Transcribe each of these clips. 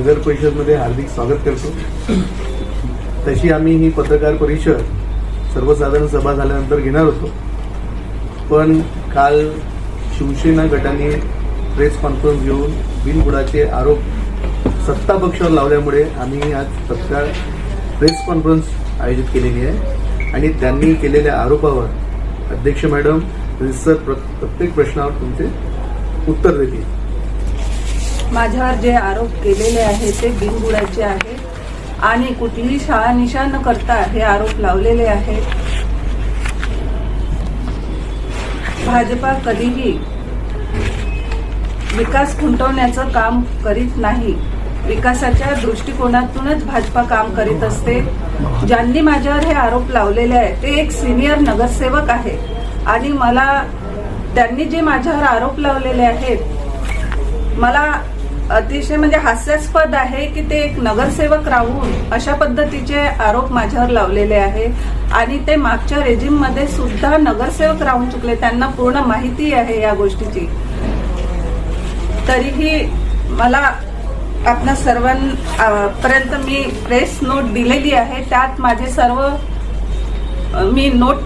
नगर परिषदमध्ये हार्दिक स्वागत करतो। तशी आम्ही ही पत्रकार परिषद सर्वसाधारण सभा झाल्यानंतर घेणार होतो, पण काल शिवसेना गटाने प्रेस कॉन्फरन्स घेऊन बिनबुडाचे आरोप सत्ता पक्षावर लावल्यामुळे आम्ही आज तत्काळ प्रेस कॉन्फरन्स आयोजित केलेली आहे आणि त्यांनी केलेल्या आरोपावर अध्यक्ष मॅडम प्रत्येक प्रश्नावर तुमचे उत्तर देतील। माझ्यावर जे आरोप केलेले आहेत ते बिनबुडाचे आहेत आणि कुठलीही शहानिशा न करता हे आरोप लावलेले आहेत। भाजपा कधीही विकास खुंटवण्याचं काम करीत नाही, विकासाच्या दृष्टिकोनातूनच भाजपा काम करीत असते। ज्यांनी माझ्यावर हे आरोप लावलेले आहेत ते एक सिनियर नगरसेवक आहे आणि मला त्यांनी जे माझ्यावर आरोप लावलेले आहेत मला अतिशय म्हणजे हास्यास्पद आहे की ते एक नगरसेवक राहून अशा पद्धतीचे आरोप माझ्यावर लावलेले आहे आणि ते मागच्या रेजिम मध्ये सुद्धा नगरसेवक राहून चुकले, त्यांना पूर्ण माहिती आहे या गोष्टीची। तरीही मला आपल्या सर्वांपर्यंत मी प्रेस नोट दिलेली आहे, त्यात माझे सर्व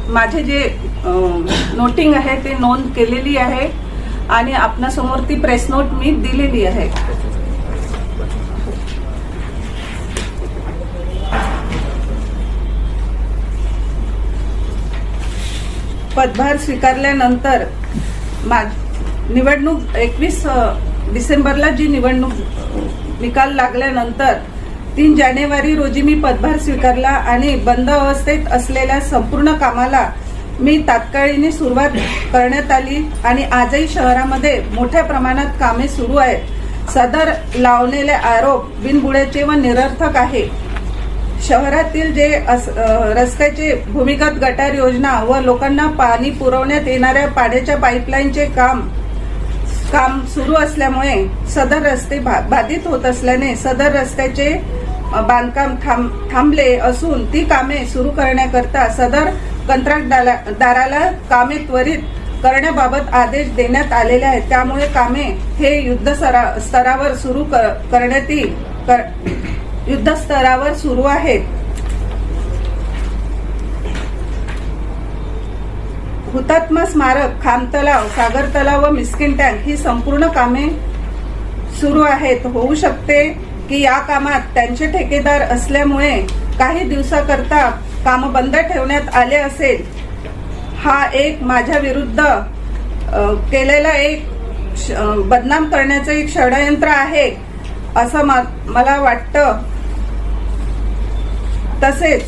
माझे जे नोटिंग आहे ते नोंद केलेली आहे आणि आपणासमोर ती प्रेस नोट मी दिलेली आहे। पदभार स्वीकारल्यानंतर निवडणूक 21 डिसेंबरला जी निवडणूक निकाल लागल्यानंतर 3 जानेवारी रोजी मी पदभार स्वीकारला आणि बंद अवस्थेत असलेल्या संपूर्ण कामाला मी तात्काळीने सुरुवात करण्यात आली आणि आजही शहरामध्ये मोठ्या प्रमाणात कामे सुरू आहेत। सदर लावलेले आरोप बिनबुडाचे व निरर्थक आहे। शहरातील जे रस्त्याचे भूमिगत गटार योजना व लोकांना पाणी पुरवण्यात येणाऱ्या पाण्याच्या पाईपलाईनचे काम सुरू असल्यामुळे सदर रस्ते बाधित होत असल्याने सदर रस्त्याचे बांधकाम थांबले असून ती कामे सुरू करण्याकरता सदर कंत्राटदाराला कामे त्वरित करण्याबाबत आदेश देण्यात आलेले आहेत। त्यामुळे कामे हे युद्धस्तरावर सुरू आहेत। हुतात्मा स्मारक, खामतलाव, सागर तलाव व मिस्किन टँक ही संपूर्ण कामे सुरू आहेत। होऊ शकते की या कामात त्यांचे ठेकेदार असल्यामुळे काही दिवसाकरता काम बंद ठेवण्यात आले असेल। हा एक माझ्या विरुद्ध केलेला एक बदनाम करण्याचं एक षडयंत्र आहे असं मला वाटतं। तसेच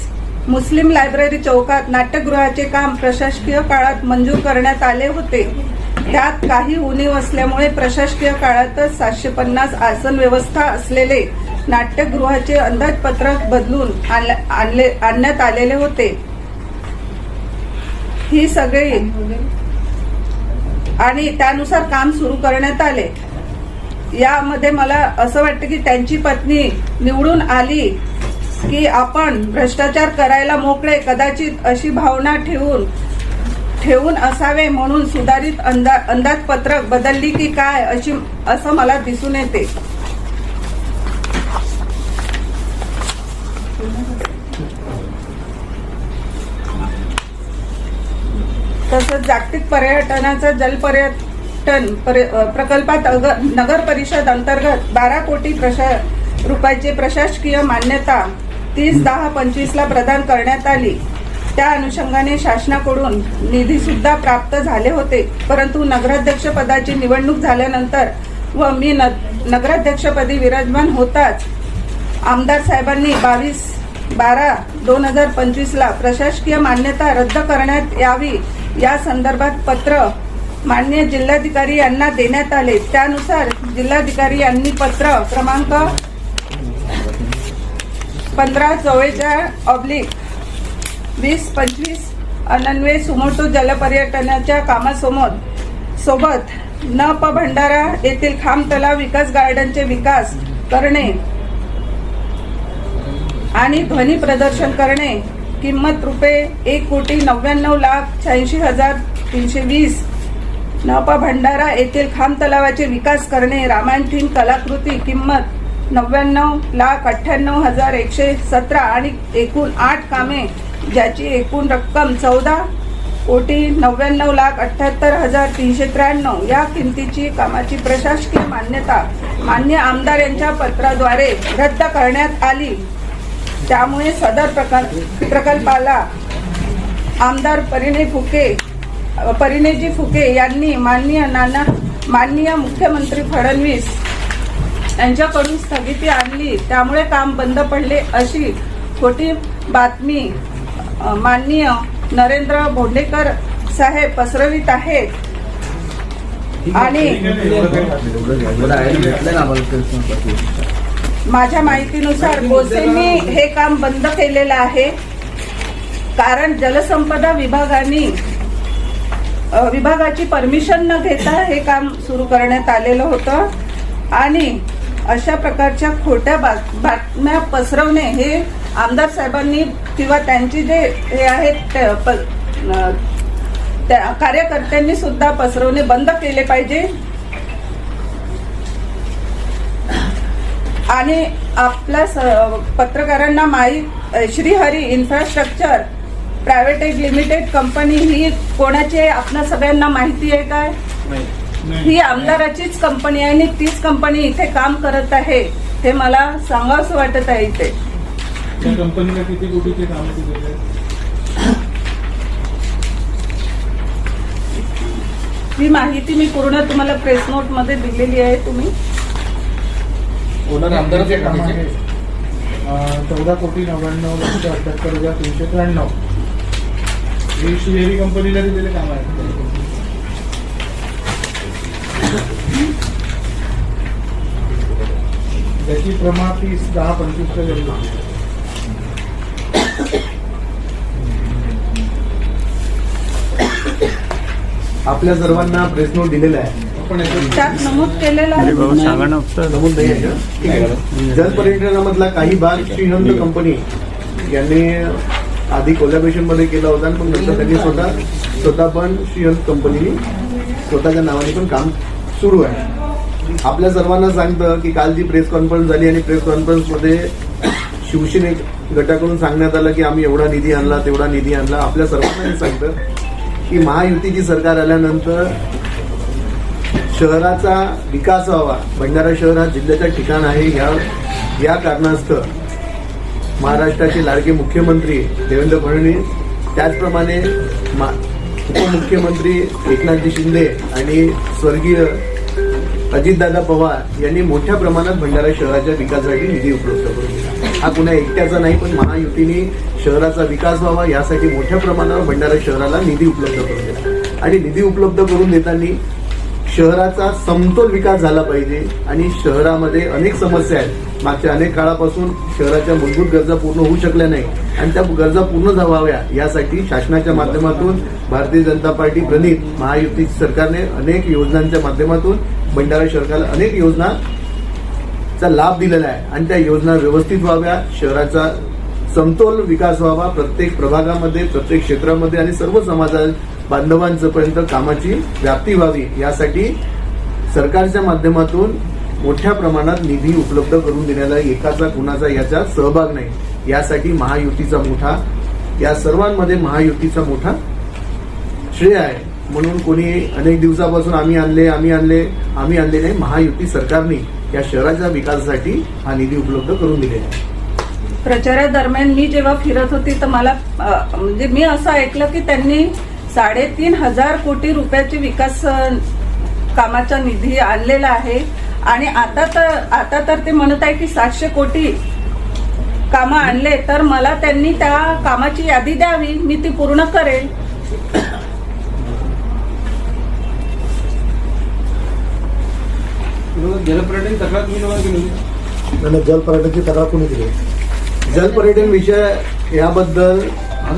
मुस्लिम लायब्ररी चौकात नाट्यगृहाचे काम प्रशासकीय काळात मंजूर करण्यात आले होते, त्यात काही उणीव असल्यामुळे प्रशासकीय काळातच 750 आसन व्यवस्था असलेले नाट्यगृहाचे अंदाजपत्रक बदलून आणण्यात आलेले होते। ही सगळी आणि त्यानुसार काम सुरू करण्यात आले। यामध्ये मला असं वाटतं की त्यांची पत्नी निवडून आली की आपण भ्रष्टाचार करायला मोकळे, कदाचित अशी भावना ठेवून असावे म्हणून सुधारित अंदाजपत्रक बदलली की काय असं मला दिसून येते। तसंच जागतिक पर्यटनाचा जलपर्यटन प्रकल्पात नगर परिषद अंतर्गत 12 कोटी रुपयाचे प्रशासकीय मान्यता 30/10/25 ला प्रदान करण्यात आली। त्या अनुषंगाने शासनाकडून निधी सुद्धा प्राप्त झाले होते, परंतु नगराध्यक्ष पदाची निवडणूक झाल्यानंतर व मी नगराध्यक्षपदी विराजमान होताच आमदार साहेबांनी 22/12/2025 ला प्रशासकीय मान्यता रद्द करण्यात यावी या संदर्भात पत्र माननीय जिल्हाधिकारी यांना देण्यात आले। त्यानुसार जिल्हाधिकारी यांनी पत्र क्रमांक 1544/2025 अन्वये सुमोटो जलपर्यटनाच्या कामासोबत न.प. भंडारा येथील खाम तलाव विकास गार्डनचे विकास करणे आणि ध्वनी प्रदर्शन करणे, किंमत रुपये 1,99,86,320। न.प. भंडारा येथील खाम तलावाचे विकास करणे, रामायण थीम कलाकृती, किंमत 99,98,117 आणि एकूण 8 कामे ज्याची एकूण रक्कम 14,99,78,393 या किमतीची कामाची प्रशासकीय मान्यता मान्य आमदार यांच्या पत्राद्वारे रद्द करण्यात आली। त्यामुळे सदर प्रकल्पाला आमदार परिणयजी फुके यांनी माननीय मुख्यमंत्री फडणवीस यांच्याकडून स्थगिती आणली, त्यामुळे काम बंद पडले अशी खोटी बातमी माननीय नरेंद्र भोंडेकर साहेब पसरवित आहेत। आणि माझ्या माहितीनुसार गोसेंनी हे काम बंद केलेलं आहे, कारण जलसंपदा विभागाची परमिशन न घेता हे काम सुरू करण्यात आलेलं होतं आणि अशा प्रकारच्या खोट्या बातम्या पसरवणे हे आमदार साहेबांनी किंवा त्यांची जे हे आहेत त्या कार्यकर्त्यांनी सुद्धा पसरवणे बंद केले पाहिजे। आणि आपल्या पत्रकारांना Shrihari infrastructure private limited company ही कोणाची आहे आपल्या सगळ्यांना माहिती आहे काय? ही आमदाराचीच कंपनी आहे आणि तीच कंपनी इथे काम करत आहे, हे मला सांगावंसं वाटत आहे। इथे त्या कंपनीला किती कोटीचे काम केले? ही माहिती मी पूर्ण तुम्हाला प्रेस नोट मध्ये दिलेली आहे। तुम्ही आमदाराचे काम आहे 14,99,78,393 हे श्रीहरी कंपनीला दिलेले काम आहे। त्याची प्रमाण 30-10-25 आपल्या सर्वांना प्रेस नोट दिलेला आहे, त्यात नमूद केलेलं आहे। नमूद नाही आहे का? ठीक आहे। जलपर्यटनामधला काही भाग श्रीनंद कंपनी यांनी आधी कोलॅबोरेशन मध्ये केला होता, पण नंतर त्यांनी स्वतः पण श्रीनंद कंपनीने स्वतःच्या नावाने पण काम सुरू आहे। आपल्या सर्वांना सांगतं की काल जी प्रेस कॉन्फरन्स झाली आणि प्रेस कॉन्फरन्समध्ये शिवसेने गटाकडून सांगण्यात आलं की आम्ही एवढा निधी आणला तेवढा निधी आणला। आपल्या सर्वांना हे सांगतं की महायुतीची सरकार आल्यानंतर शहराचा विकास व्हावा, भंडारा शहर हा जिल्ह्याचा ठिकाण आहे, या कारणास्तव महाराष्ट्राचे लाडके मुख्यमंत्री देवेंद्र फडणवीस, त्याचप्रमाणे उपमुख्यमंत्री एकनाथजी शिंदे आणि स्वर्गीय अजितदादा पवार यांनी मोठ्या प्रमाणात भंडारा शहराच्या विकासासाठी निधी उपलब्ध करून दिला। हा कुणा एकट्याचा नाही, पण महायुतीने शहराचा विकास व्हावा यासाठी मोठ्या प्रमाणावर भंडारा शहराला निधी उपलब्ध करून दिला आणि निधी उपलब्ध करून देताना शहराचा समतोल विकास झाला पाहिजे। आणि शहरामध्ये अनेक समस्या आहेत, मागच्या अनेक काळापासून शहराच्या मूलभूत गरजा पूर्ण होऊ शकल्या नाही आणि त्या गरजा पूर्ण व्हाव्या यासाठी शासनाच्या माध्यमातून भारतीय जनता पार्टी प्रणित महायुती सरकारने अनेक योजनांच्या माध्यमातून भंडारा शहराला अनेक योजनाचा लाभ दिलेला आहे आणि त्या योजना व्यवस्थित व्हाव्या, शहराचा समतोल विकास व्हावा, प्रत्येक प्रभागामध्ये प्रत्येक क्षेत्रामध्ये आणि सर्व समाजा बांधवांपर्यंत कामाची व्याप्ती व्हावी यासाठी सरकारच्या माध्यमातून मोठ्या प्रमाणात निधी उपलब्ध करून देण्याला एकाचा कुणाचा याच्यात सहभाग नाही, यासाठी महायुतीचा मोठा, या सर्वांमध्ये महायुतीचा मोठा श्रेय आहे। म्हणून कोणी अनेक दिवसापासून आम्ही आणले नाही, महायुती सरकारने या शहराच्या विकासासाठी हा निधी उपलब्ध करून दिलेला आहे। प्रचारादरम्यान मी जेव्हा फिरत होती तर मला म्हणजे मी असं ऐकलं की त्यांनी 3,500 कोटी रुपयाचे विकास कामाचा निधी आणलेला आहे आणि आता तर ते म्हणत आहे की 700 कोटी कामं आणले, तर मला त्यांनी त्या कामाची यादी द्यावी, मी ती पूर्ण करेल। जलपर्यटन तक्रार केली? जलपर्यटनची तक्रार कोणी केली? जलपर्यटन विषय याबद्दल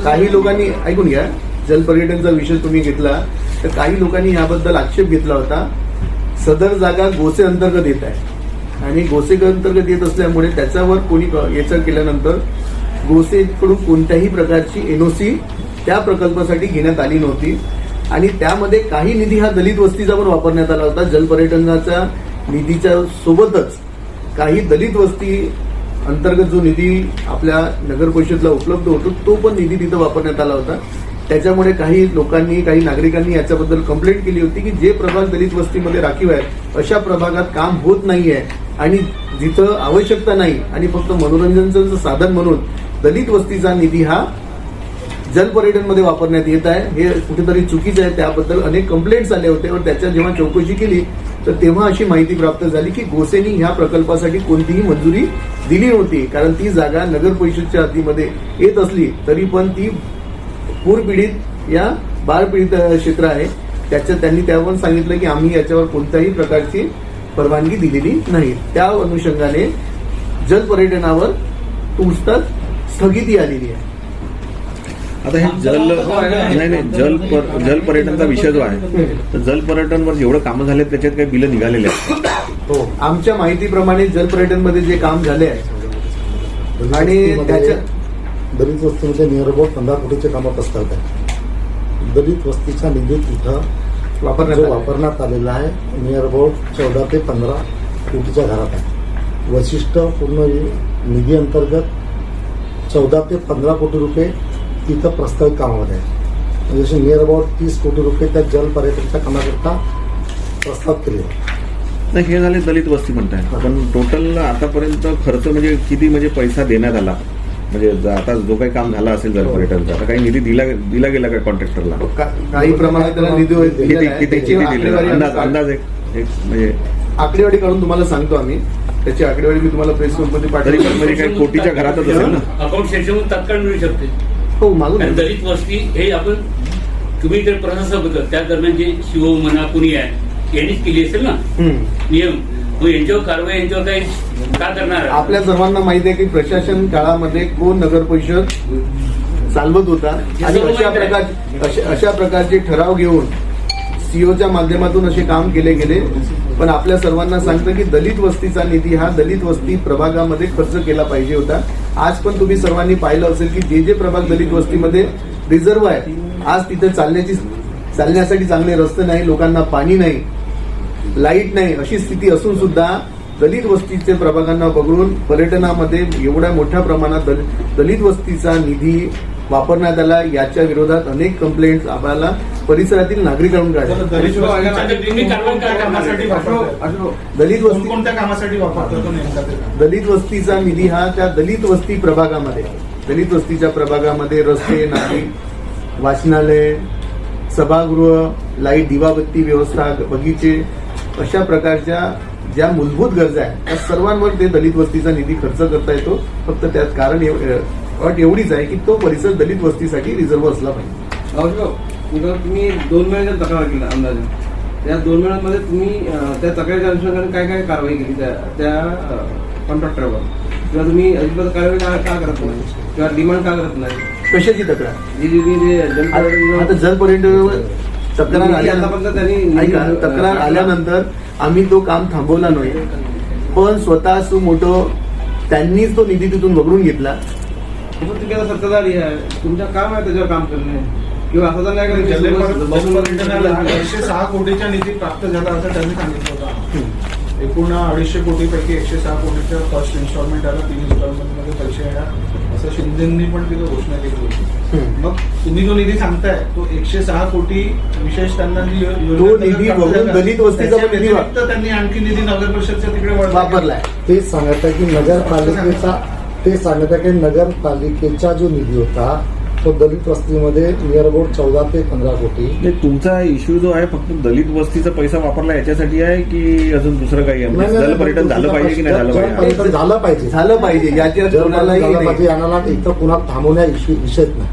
काही लोकांनी ऐकून घ्या। जलपर्यटनचा विषय तुम्ही घेतला तर काही लोकांनी याबद्दल आक्षेप घेतला होता। सदर जागा गोसे अंतर्गत येत आहे आणि गोसे अंतर्गत येत असल्यामुळे त्याच्यावर कोणी याचं केल्यानंतर गोसेकडून कोणत्याही प्रकारची एनओसी त्या प्रकल्पासाठी घेण्यात आली नव्हती आणि त्यामध्ये काही निधी हा दलित वस्तीचा पण वापरण्यात आला होता। जलपर्यटनाच्या निधीच्या सोबतच काही दलित वस्ती अंतर्गत जो निधी आपल्या नगर परिषदला उपलब्ध होतो तो पण निधी तिथं वापरण्यात आला होता. त्याच्यामुळे काही लोकांनी, काही नागरिकांनी याच्याबद्दल कंप्लेंट केली होती की जे प्रभाग दलित वस्तीमध्ये राखीव आहेत अशा प्रभागात काम होत नाहीये आणि जिथं आवश्यकता नाही आणि फक्त मनोरंजनाचं साधन म्हणून दलित वस्तीचा निधी हा जलपर्यटनमध्ये वापरण्यात येत आहे. हे कुठेतरी चुकीचं आहे. त्याबद्दल अनेक कंप्लेंट्स आले होते व त्याच्या जेव्हा चौकशी केली तर तेव्हा अशी माहिती प्राप्त झाली की गोसेनी ह्या प्रकल्पासाठी कोणतीही मंजुरी दिली नव्हती. कारण ती जागा नगर परिषदच्या हद्दीमध्ये येत असली तरी पण ती पूरपीडित या बाढपीडित क्षेत्र आहे. त्यांनी त्यावर सांगितलं की आम्ही याच्यावर कोणत्याही प्रकारची परवानगी दिलेली नाही. त्या अनुषंगाने जलपर्यटनावर तुर्तास स्थगिती आलेली आहे. आता हे जल पर्यटनचा विषय जो आहे तर जल पर्यटनवर जेवढं कामं झाले त्याच्यात काही बिलं निघालेले आहेत. हो, आमच्या माहितीप्रमाणे जलपर्यटनमध्ये जे काम झाले आहे आणि त्याच्या दलित वस्तीमध्ये नियर अबाउट 15 कोटीचे कामं प्रस्तावित आहे. दलित वस्तीचा निधी तिथं वापरण्यात आलेला आहे नियर अबाउट 14 ते 15 कोटीच्या घरात आहे. वैशिष्ट्य पूर्ण निधी अंतर्गत 14 ते 15 कोटी रुपये तिथं प्रस्तावित कामामध्ये आहे. म्हणजे नियर अबाउट 30 कोटी रुपये त्या जल पर्यटनच्या कामाकरता प्रस्ताव केले आहे. नाही, हे झाले दलित वस्ती म्हणताय, पण टोटल आतापर्यंत खर्च म्हणजे किती म्हणजे पैसा देण्यात आला, म्हणजे आता जो काही काम झालं असेल जल पर्यटनचा आता काही निधी दिला गेला का कॉन्ट्रॅक्टरला? काही प्रमाणात त्याला निधी किती अंदाज एक म्हणजे आकडेवारी काढून तुम्हाला सांगतो आम्ही. त्याची आकडेवारी मी तुम्हाला प्रेस नोटमध्ये तरी पण म्हणजे काही कोटीच्या घरातच असेल ना. अकाउंट सेक्शन तात्काळ मिळू शकते. हो, मागून दलित वस्ती हे आपण तुम्ही जर प्रशासक होतं त्या दरम्यान जे शिव म्हणा कुणी आहे यांनीच केली असेल ना नियम, मग यांच्यावर कारवाई यांच्यावर काही का करणार? आपल्या सर्वांना माहिती आहे की प्रशासन काळामध्ये कोण नगर परिषद चालवत होता आणि अशा प्रकारचे ठराव घेऊन सीओच्या माध्यमातून असे काम केले गेले. पण आपल्या सर्वांना सांगतं की दलित वस्तीचा निधी हा दलित वस्ती प्रभागामध्ये खर्च केला पाहिजे होता. आज पण तुम्ही सर्वांनी पाहिलं असेल की जे प्रभाग दलित वस्तीमध्ये रिझर्व्ह आहे आज तिथे चालण्यासाठी चांगले रस्ते नाही, लोकांना पाणी नाही, लाईट नाही अशी स्थिती असून सुद्धा दलित वस्तीचे प्रभागांना वगळून पर्यटनामध्ये एवढ्या मोठ्या प्रमाणात दलित वस्तीचा निधी वापरण्यात आला. याच्या विरोधात अनेक कंप्लेंट्स आम्हाला परिसरातील नागरिकांकडून काढल्या. कोणत्या कामासाठी वापरतो? दलित वस्तीचा निधी हा त्या दलित वस्ती प्रभागामध्ये, दलित वस्तीच्या प्रभागामध्ये रस्ते, नाली, वाचनालय, सभागृह, लाईट, दिवाबत्ती व्यवस्था, बगीचे अशा प्रकारच्या ज्या मूलभूत गरजा आहेत त्या सर्वांवर ते दलित वस्तीचा निधी खर्च करता येतो. फक्त त्यात कारण अट एवढीच आहे की तो परिसर दलित वस्तीसाठी रिझर्व्ह असला पाहिजे. तुम्ही 2 महिन्याच्या तक्रार केल्या अंदाजे, त्या 2 महिन्यांमध्ये तुम्ही त्या तक्रारीच्या अनुषंगाने काय काय कारवाई केली त्या कॉन्ट्रॅक्टरवर, किंवा तुम्ही अजिबात कारवाई का करत नाही किंवा डिमांड का करत नाही? कशाची तक्रार? आता जलपर्यटनावर तक्रार आल्यानंतर आम्ही तो काम थांबवला नाही, पण स्वतः सुमोटो त्यांनीच तो निधी तिथून वगळून घेतला. तुम्ही आता सत्ताधारी आहे, तुमचं काम आहे त्याच्यावर काम करणे किंवा असं तर नाही जलपर्यटनाला 106 कोटीचा निधी प्राप्त झाला असं त्यांनी सांगितलं होतं. एकूण 250 कोटीपैकी 106 कोटीचा फर्स्ट इन्स्टॉलमेंट आला, 3 इन्स्टॉलमेंटमध्ये पैसे येणार असं शिंदेंनी पण तिथं घोषणा केली होती. मग तुम्ही जो निधी सांगताय तो 106 कोटी विशेष त्यांना तो निधी वगळून दलित वस्तीचा पण निधी त्यांनी आणखी निधी नगर परिषदच्या तिकडे वापरलाय. तेच सांगत आहे की नगरपालिकेचा जो निधी होता तो दलित वस्तीमध्ये नियर अबाउट 14 ते 15 कोटी. तुमचा इश्यू जो आहे फक्त दलित वस्तीचा पैसा वापरला याच्यासाठी आहे की अजून दुसरं काही आहे? म्हणजे जलपर्यटन झालं पाहिजे की नाही झालं पाहिजे? झालं पाहिजे याच्या याला एक तर पुन्हा थांबवण्या विषयच नाही.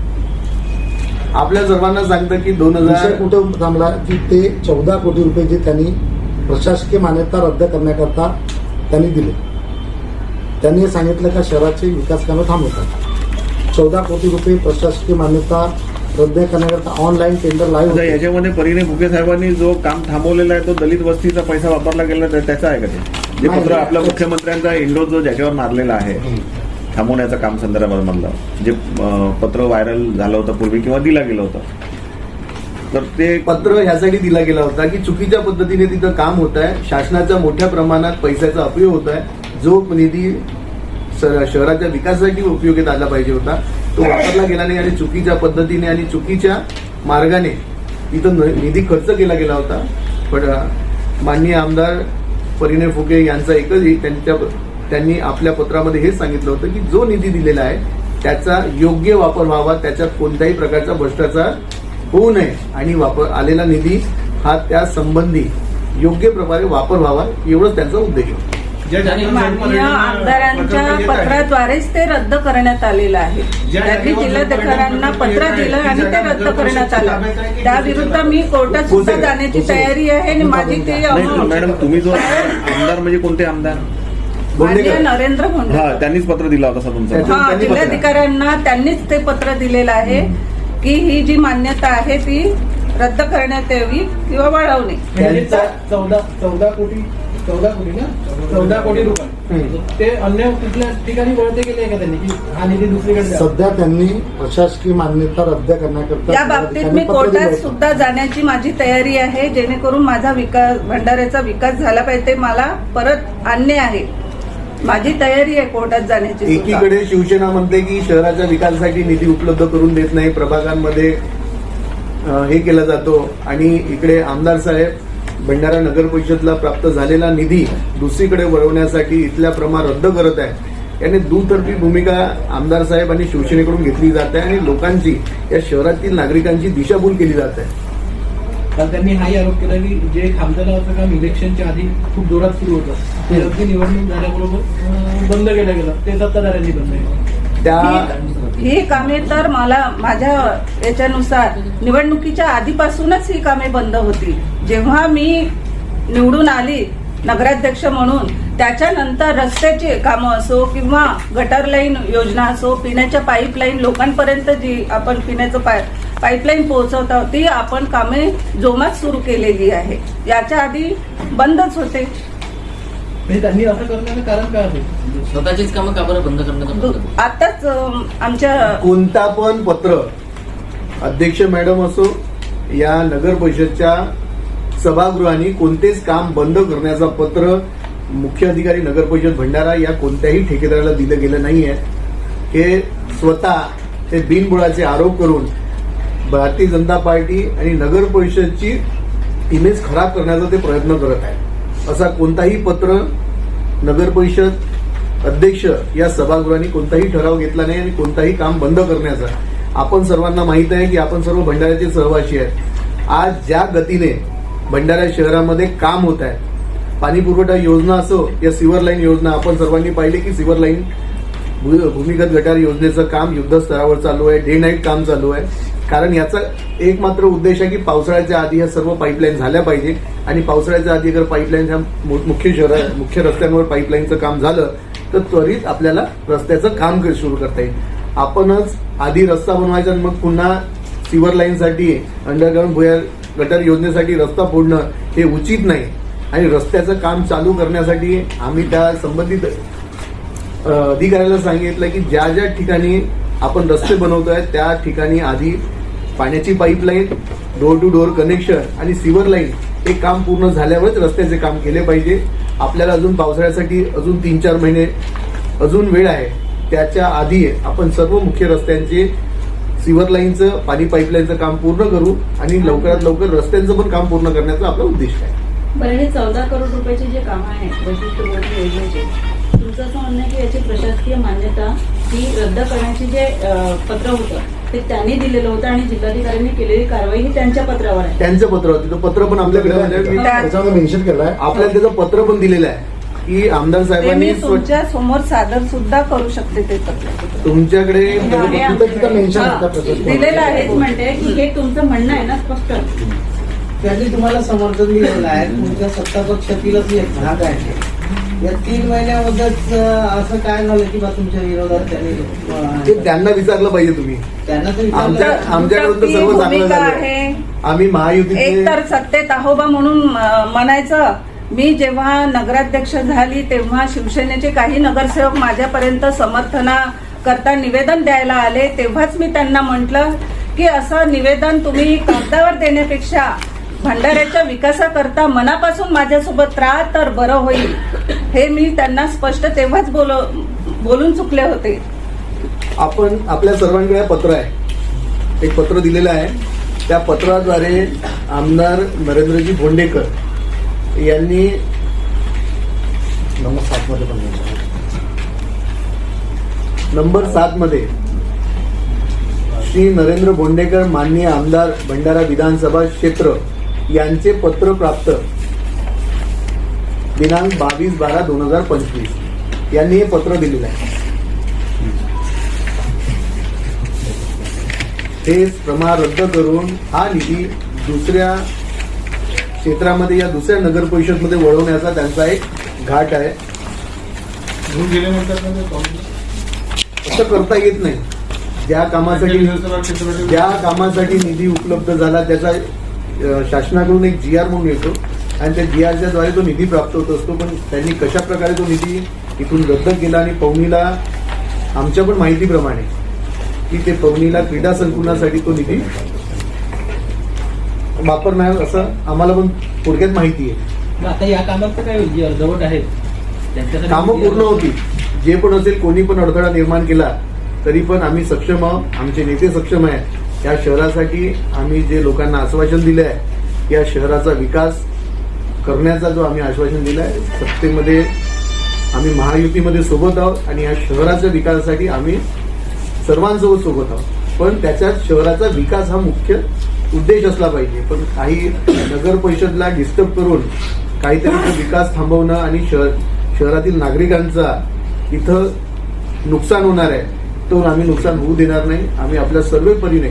आपल्या सर्वांना सांगतं की 2000 कुठे थांबला की ते 14 कोटी रुपये जे त्यांनी प्रशासकीय मान्यता रद्द करण्याकरता त्यांनी दिले. त्यांनी सांगितलं का शहराचे विकास कामं थांबवतात. 14 कोटी रुपये प्रशासकीय मान्यता रद्द करण्याकरता ऑनलाईन टेंडर लाईव्ह. याच्यामध्ये परिणय फुके साहेबांनी जो काम थांबवलेला आहे तो दलित वस्तीचा पैसा वापरला गेला त्याचा आहे का ते? जे पत्र आपल्या मुख्यमंत्र्यांचा इंडो जो ज्याच्यावर मारलेला आहे थांबवण्याचं काम संदर्भात मधलं जे पत्र व्हायरल झालं होतं पूर्वी किंवा दिलं गेलं होतं, तर ते पत्र ह्यासाठी दिला गेला होता की चुकीच्या पद्धतीने तिथं काम होत आहे, शासनाचा मोठ्या प्रमाणात पैशाचा अपयोग होत आहे, जो निधी शहराच्या विकासासाठी उपयोगात आला पाहिजे होता तो वापरला गेला नाही आणि चुकीच्या पद्धतीने आणि चुकीच्या मार्गाने इथं निधी खर्च केला गेला होता. पण माननीय आमदार परिणय फुके यांचा एकच त्यांनी आपल्या पत्रामध्ये हेच सांगितलं होतं की जो निधी दिलेला आहे त्याचा योग्य वापर व्हावा, त्याच्यात कोणत्याही प्रकारचा भ्रष्टाचार होऊ नये आणि आलेला निधी हा त्या संबंधी योग्य प्रकारे वापर व्हावा एवढंच त्यांचा उद्देश होता. माननीय आमदारांच्या पत्राद्वारेच ते रद्द करण्यात आलेलं आहे. त्यांनी जिल्हाधिकाऱ्यांना पत्र दिलं आणि ते रद्द करण्यात आलं. त्याविरुद्ध मी कोर्टात सुद्धा जाण्याची तयारी आहे आणि माझी ती नाही मॅडम, तुम्ही जो आमदार म्हणजे कोणते आमदार? माननीय नरेंद्र भोंडे त्यांनीच पत्र दिलं होतं असं तुमचं? हा, जिल्हाधिकाऱ्यांना त्यांनीच ते पत्र दिलेलं आहे की ही जी मान्यता आहे ती रद्द करण्यात यावी किंवा वाढवणे. 14 कोटी रुपये ते अन्य कुठल्या ठिकाणी वळते गेले का त्यांनी की हा निधी दुसरीकडे द्यावा? सध्या त्यांनी प्रशासकीय मान्यता रद्द करण्याकरता या बाबतीत मी कोर्टात सुद्धा जाण्याची माझी तयारी आहे, जेणेकरून माझा विकास, भंडाऱ्याचा विकास झाला पाहिजे, मला परत आणणे आहे. माझी तयारी आहे कोर्टात जाण्याची सुद्धा. एकीकडे शिवसेना म्हणते की शहराच्या विकासासाठी निधी उपलब्ध करून देत नाही, प्रभागांमध्ये हे केला जातो, आणि इकडे आमदार साहेब भंडारा नगर परिषदला प्राप्त झालेला निधी दुसरीकडे वळवण्यासाठी इथल्या प्रमाण रद्द करत आहे. याने दुतर्फी भूमिका आमदार साहेब आणि शिवसेनेकडून घेतली जात आहे आणि लोकांची, या शहरातील नागरिकांची दिशाभूल केली जात आहे. काल त्यांनी हाही आरोप केला की जे खामतलावचं काम इलेक्शनच्या आधी खूप जोरात सुरू होतं ते अगदी निवडणूक झाल्याबरोबर बंद केलं गेलं, ते सत्ताधाऱ्यांनी बंद केलं. ही कामे तर मला माझ्या याच्यानुसार निवडणुकीच्या आधीपासूनच ही कामे बंद होती. जेव्हा मी निवडून आली नगराध्यक्ष म्हणून, त्याच्यानंतर रस्त्याची कामं असो किंवा गटर लाईन योजना असो, पिण्याच्या पाईपलाईन लोकांपर्यंत जी आपण पिण्याचं पाईपलाईन पोहोचवत आहोत ती आपण कामे जोमात सुरू केलेली आहे. याच्या आधी बंदच होते. म्हणजे त्यांनी असं करण्याचं कारण काय असेल? स्वतःचीच कामं का बरं बंद करण्याचं? आताच आमच्या कोणता पण पत्र, अध्यक्ष मॅडम असो या नगर परिषदच्या सभागृहांनी कोणतेच काम बंद करण्याचा पत्र मुख्य अधिकारी नगर परिषद भंडारा या कोणत्याही ठेकेदाराला दिलं गेलं नाहीये. हे स्वतः ते बिनबुडाचे आरोप करून भारतीय जनता पार्टी आणि नगर परिषदची इमेज खराब करण्याचा ते प्रयत्न करत आहे. असा कोणताही पत्र नगर परिषद अध्यक्ष या सभागृहांनी कोणताही ठराव घेतला नाही आणि कोणताही काम बंद करण्याचा. आपण सर्वांना माहित आहे की आपण सर्व भंडाऱ्याचे सहवासी आहेत. आज ज्या गतीने भंडारा शहरामध्ये काम होत आहे, पाणी पुरवठा योजना असो या सिव्हर लाईन योजना, आपण सर्वांनी पाहिले की सिव्हर लाईन भूमिगत गटार योजनेचं काम युद्धस्तरावर चालू आहे, डे नाईट काम चालू आहे. कारण याचा एक मात्र उद्देश आहे की पावसाळ्याच्या आधी या सर्व पाईपलाईन झाल्या पाहिजे आणि पावसाळ्याच्या आधी जर पाईपलाईन ह्या मुख्य रस्त्यांवर पाईपलाईनचं काम झालं तर त्वरित आपल्याला रस्त्याचं काम सुरू करता येईल. आपणच आधी रस्ता बनवायचा आणि मग पुन्हा सिव्हर लाईनसाठी अंडरग्राऊंड गटर योजनेसाठी रस्ता फोडणं हे उचित नाही. आणि रस्त्याचं काम चालू करण्यासाठी आम्ही त्या संबंधित अधिकाऱ्याला सांगितलं की ज्या ज्या ठिकाणी आपण रस्ते बनवतोय त्या ठिकाणी आधी पाण्याची pipeline, door to door connection आणि सिव्हर लाईन हे काम पूर्ण झाल्यावरच रस्त्याचे काम केले पाहिजे. आपल्याला अजून पावसाळ्यासाठी अजून 3-4 महिने अजून वेळ आहे. त्याच्या आधी आपण सर्व मुख्य रस्त्यांचे सिव्हर लाईनचं, पाणी पाईपलाईनचं काम पूर्ण करू आणि लवकरात लवकर रस्त्यांचं पण काम पूर्ण करण्याचा आपला उद्देश आहे. बरं, हे 14 करोड रुपयाचे जे काम आहे वैशिष्ट्यपूर्ण योजनेचे, तुमचं असं म्हणणं आहे की याची प्रशासकीय मान्यता ही रद्द करण्याचे जे पत्र होतं ते त्यांनी दिलेलं होतं आणि जिल्हाधिकाऱ्यांनी केलेली कारवाई ही त्यांच्या पत्रावर आहे. त्यांचं पत्र होतं, पत्र पण आपल्याकडे त्याच्यामध्ये मेन्शन केलं आहे. आपल्याला त्याचं पत्र पण दिलेलं आहे की आमदार साहेबांनी तुमच्या समोर सादर सुद्धा करू शकते ते पत्र. तुमच्याकडे तिथं मेन्शन आहे दिलेलं आहे. म्हणते की हे तुमचं म्हणणं आहे ना स्पष्ट. त्यांनी तुम्हाला समर्थन दिलेलं आहे. तुमच्या सत्ता पक्षातीलच एक भाग आहे. या 3 महिन्यामध्येच असं काय झालं की बा तुमच्या विरोधात त्यांनी त्यांना विचारलं पाहिजे तुम्ही. त्यांना तर आमच्याकडून तर सर्व चांगलं झालं. आहे. आम्ही महायुतीचे एक तर सत्तेत आहोबा म्हणून म्हणायचं. मी जेव्हा नगराध्यक्ष झाली तेव्हा शिवसेनेचे काही नगरसेवक माझ्यापर्यंत समर्थना करता निवेदन द्यायला आले. तेव्हाच मी त्यांना म्हटलं की असं निवेदन तुम्ही कागदावर देण्यापेक्षा भंडाऱ्याच्या विकासाकरता मनापासून माझ्यासोबत राहा तर बरं होईल. हे मी त्यांना स्पष्ट तेव्हाच बोलून चुकले होते. आपण आपल्या सर्वांकडे पत्र आहे, एक पत्र दिलेलं आहे. त्या पत्राद्वारे आमदार नरेंद्रजी भोंडेकर यांनी नंबर 7 मध्ये पण नंबर 7 मध्ये श्री नरेंद्र भोंडेकर माननीय आमदार भंडारा विधानसभा क्षेत्र यांचे पत्र प्राप्त दिनांक 22/12/2025 यांनी हे पत्र दिलेलं आहे. हे प्रमाण रद्द करून हा निधी दुसऱ्या क्षेत्रामध्ये या दुसऱ्या नगर परिषदमध्ये वळवण्याचा त्यांचा एक घाट आहे. घेऊन गेले म्हणतात ना ते पाहून. असं करता येत नाही. ज्या कामासाठी निधी उपलब्ध झाला त्याचा शासनाकडून एक GR म्हणून येतो आणि त्या GRच्या द्वारे तो निधी प्राप्त होत असतो. पण त्यांनी कशा प्रकारे तो निधी इथून रद्द केला आणि पवनीला आमच्या पण माहितीप्रमाणे की ते पवनीला क्रीडा संकुलासाठी तो निधी वापरणार असं आम्हाला पण थोडक्यात माहिती आहे. मग आता या कामाचं काय होईल? जे अर्धवट आहेत त्यांच्यासाठी कामं पूर्ण होती. जे पण असेल, कोणी पण अडथळा निर्माण केला तरी पण आम्ही सक्षम आहोत, आमचे नेते सक्षम आहेत. या शहरासाठी आम्ही जे लोकांना आश्वासन दिलं आहे, या शहराचा विकास करण्याचा जो आम्ही आश्वासन दिलं आहे, सत्तेमध्ये आम्ही महायुतीमध्ये सोबत आहोत आणि या शहराच्या विकासासाठी आम्ही सर्वांसोबत सोबत आहोत. पण त्याच्यात शहराचा विकास हा मुख्य उद्देश असला पाहिजे. पण काही नगर परिषदला डिस्टर्ब करून काहीतरी तो विकास थांबवणं आणि शहरातील नागरिकांचा इथं नुकसान होणार आहे, तो आम्ही नुकसान होऊ देणार नाही. आम्ही आपल्या सर्व परीने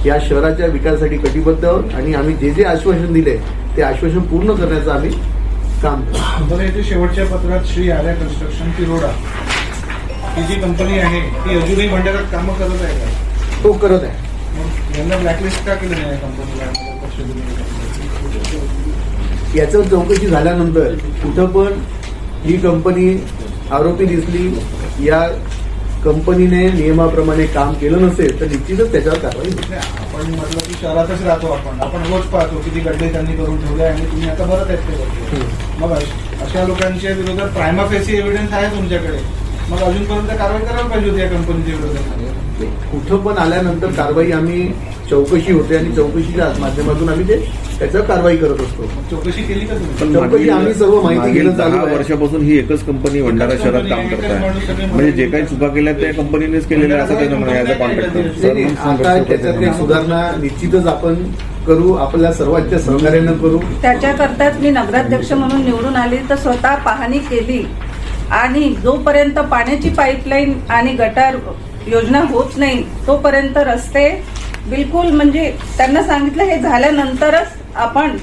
या शहराच्या विकासासाठी कटिबद्ध आहोत आणि आम्ही जे जे आश्वासन दिले ते आश्वासन पूर्ण करण्याचं आम्ही काम करतो. बरं, इथे शेवटच्या पत्रात श्री आर्या कन्स्ट्रक्शन तिरोडा ही जी कंपनी आहे ती अजूनही भंडाऱ्यात कामं करत आहे का? तो करत आहे. मग यांना ब्लॅकलिस्ट का केलं नाही कंपनीला? याचं चौकशी झाल्यानंतर कुठं पण ही कंपनी आरोपी दिसली, या कंपनीने नियमाप्रमाणे काम केलं नसेल तर निश्चितच त्याच्यावर कारवाई होईल. आपण म्हटलं की शहरातच राहतो, आपण रोज पाहतो किती गड्डे त्यांनी करून ठेवले आणि तुम्ही आता भरत आहेत ते गड्डे. मग अशा लोकांच्या विरोधात प्रायमा फेसी एव्हिडन्स आहे तुमच्याकडे, मग अजूनपर्यंत कारवाई करायला पाहिजे होती या कंपनीच्या विरोधात. कुठं पण आल्यानंतर कारवाई आम्ही चौकशी होते आणि चौकशीच्या माध्यमातून आम्ही त्याच्यावर कारवाई करत असतो. चौकशी केली का तुम्ही? चौकशी आम्ही सर्व माहिती घेणं चालू 10 आहे. वर्षापासून ही एकच कंपनी भंडारा शहरात काम करत आहे. म्हणजे जे काही चुका केल्या त्या कंपनीनेच केलेल्या असं त्यांना म्हणायचं कॉन्ट्रॅक्टर. नाही, आता त्याच्यात काही सुधारणा निश्चितच आपण करू, आपल्या सर्वांच्या सहकार्यानं करू. त्याच्याकरताच मी नगराध्यक्ष म्हणून निवडून आली तर स्वतः पाहणी केली आणि जोपर्यंत पाण्याची पाईपलाईन आणि गटार योजना होत नाही तोपर्यंत रस्ते बिलकुल म्हणजे त्यांना सांगितलं हे झाल्यानंतरच आपण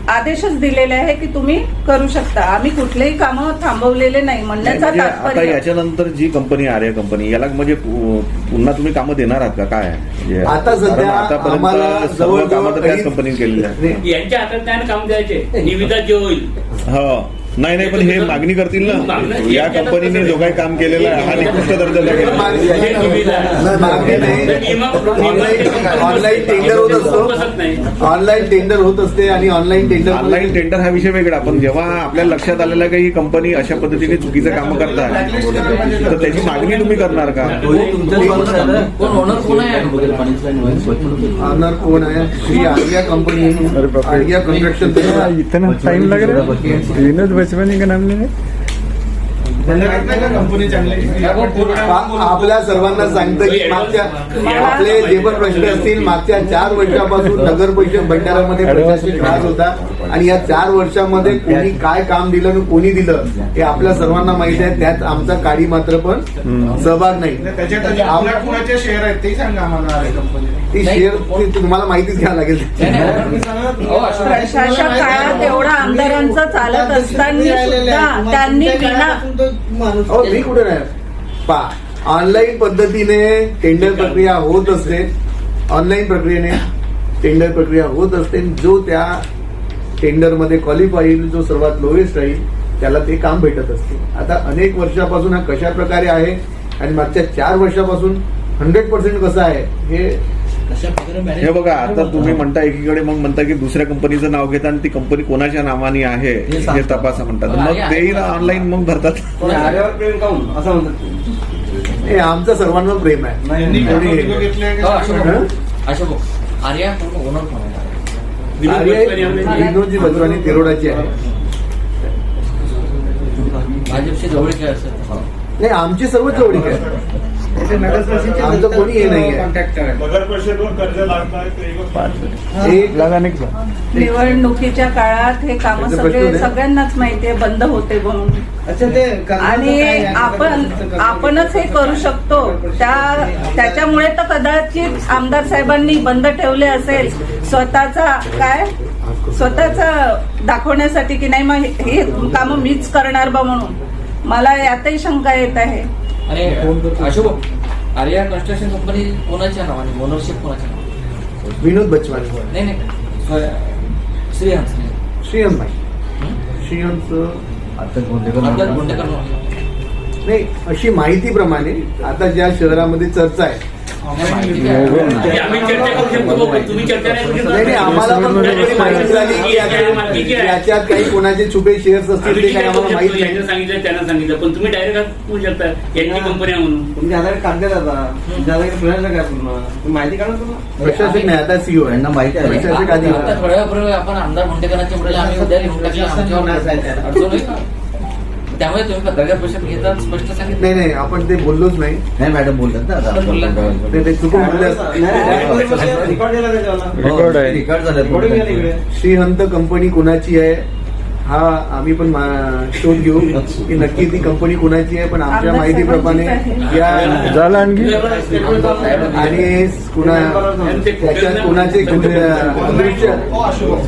आदेशच दिलेले आहे की तुम्ही करू शकता. आम्ही कुठलेही कामं थांबवलेले नाही म्हणण्याचा म्हणजे आता तात्पर्य. याच्यानंतर जी कंपनी आर्या कंपनी याला म्हणजे पुन्हा तुम्ही कामं देणार आहात का? काय म्हणजे आता सध्या कारण आम्हाला आतापर्यंत सर्व जवळजवळ कामं तर त्याच काही- कंपनीने केलेली आहे. यांच्या हातात त्यानं काम द्यायचे, निविदा जे होईल. हो, नाही पण हे मागणी करतील ना. या कंपनीने जो काही काम केलेलं आहे हा निकृष्ट दर्जाचा आहे. मागणी नाही. ऑनलाईन टेंडर होत असतो, ऑनलाईन टेंडर होत असते आणि ऑनलाईन ऑनलाईन टेंडर हा विषय वेगळा. पण जेव्हा आपल्या लक्षात आलेला की ही कंपनी अशा पद्धतीने चुकीचं काम करताय तर त्याची मागणी तुम्ही करणार का? कोण ओनर कोण आहे वगैरे पाणीचं ऑनर कोण आहे? Shri Arya company, Arya construction. इतना टाइम लग रहा है, विनोद बचवानी का नाम नहीं है. भंडाऱ्यात नाही का कंपनी चांगली? आपल्या सर्वांना सांगतं की मागच्या आपले जे पण प्रश्न असतील मागच्या 4 वर्षापासून नगर परिषद भंडाऱ्यामध्ये प्रशासकीय त्रास होता आणि या 4 वर्षामध्ये कोणी काय काम दिलं आणि कोणी दिलं हे आपल्या सर्वांना माहित आहे. त्यात आमचा काडी मात्र पण सहभाग नाही. त्याच्यात आपल्या कुणाचे शेअर आहेत ते सांगा आम्हाला आर्या कंपनी. ती शेअर तुम्हाला माहितीच घ्यावं लागेल. प्रशासक काळात एवढा आमदारांचं चालत असताना सुद्धा त्यांनी विना हो, मी कुठे नाही ऑनलाईन पद्धतीने टेंडर प्रक्रिया होत असते. ऑनलाईन प्रक्रियेने टेंडर प्रक्रिया होत असते. जो त्या टेंडरमध्ये क्वालिफाय होईल, जो सर्वात लोएस्ट राहील त्याला ते काम भेटत असते. आता अनेक वर्षापासून हा कशा प्रकारे आहे आणि मागच्या 4 वर्षापासून 100% कसं आहे हे अशा प्रकारे मॅनेज हे बघा, आता तुम्ही म्हणता एकीकडे, मग म्हणता की दुसऱ्या कंपनीचं नाव घेता आणि ती कंपनी कोणाच्या नावाने आहे हे तपासा म्हणतात. मग तेही ऑनलाईन मग भरतात. आर्यावर प्रेम काऊन असं म्हणतात. हे आमचं सर्वांवर प्रेम आहे. यांनी कोणी- फोटो घेतले हो, का? अशोक आर्या ओनर कोण आहे? आर्य विनोदजी बजवानी तिरोडाची आहे. भाजपशी जवळीक आहे असं. नाही, आमची सर्व जवळीक आहे. आमचं कोणी हे नाही आहे. कॉन्टॅक्ट करायला. नगर परिषदेवर कर्ज लागणार एक निवडणुकीच्या काळात हे काम त्याचा प्रश्न सगळे नाही. सगळ्यांनाच माहितीये बंद होते म्हणून. अच्छा ते कर्जाचं आणि काय आहे? आपणच हे करू शकतो. त्याच्यामुळे तर कदाचित आमदार साहेबांनी बंद ठेवले असेल, स्वतःचा दाखवण्यासाठी की नाही मग हे कामं मीच करणार बा म्हणून. मला यातही शंका येत आहे. आणि अशोक आर्या कन्स्ट्रक्शन कंपनी कोणाच्या नावाने, ओनरशिप कोणाच्या नावाने? विनोद बचवानी, नाही नाही, श्रीहंस श्रीहंत नाही. श्रीहंत आपल्याला गोंडेकर नाही, अशी माहितीप्रमाणे आता ज्या शहरामध्ये चर्चा आहे. आम्ही चर्चा करू शकतो बाबा, तुम्ही चर्चा नाही करू शकत. नाही, आम्हाला पण कुठेतरी माहिती मिळाली की याच्यात काही कोणाचे छुपे शेअर्स असतील ते काही आम्हाला माहित नाही. यांना सांगितलं त्यांना सांगितलं, पण तुम्ही डायरेक्ट बोलू शकता यांची कंपनी आहे म्हणून. तुमच्या हाताकडे कागद आता तुमच्या हाताकडे फिरायचं काय पूर्ण तुम्ही माहिती काढा तुम्हाला. प्रशासक नाही, आता सीओ आहे. माहिती आहे. प्रशासक आधी आता होता. थोड्या वेळापूर्वी आपण आमदार मुंडेकरांच्या मुलाला आम्ही उद्या लिहून टाकलं, आमच्यावर अडचण होईल का? त्यामुळे तुम्ही पत्रकार परिषद घेतात स्पष्ट सांगितलं. नाही नाही, आपण ते बोललोच नाही. नाही मॅडम बोलतात ना आता. बोललात. ते चुकून बोलले असतील. रेकॉर्ड दिला त्याच्यावाला. रेकॉर्ड आहे. रेकॉर्ड रेकॉर्डिंग आहे तिकडे. झालं. श्रीहंत कंपनी कोणाची आहे हा आम्ही पण शोध घेऊ की नक्की ती कंपनी कोणाची आहे. पण आमच्या आमदार माहितीप्रमाणे साहेबांचीच या झालं आणखी आणि त्याच्यात कोणाचे दृश्य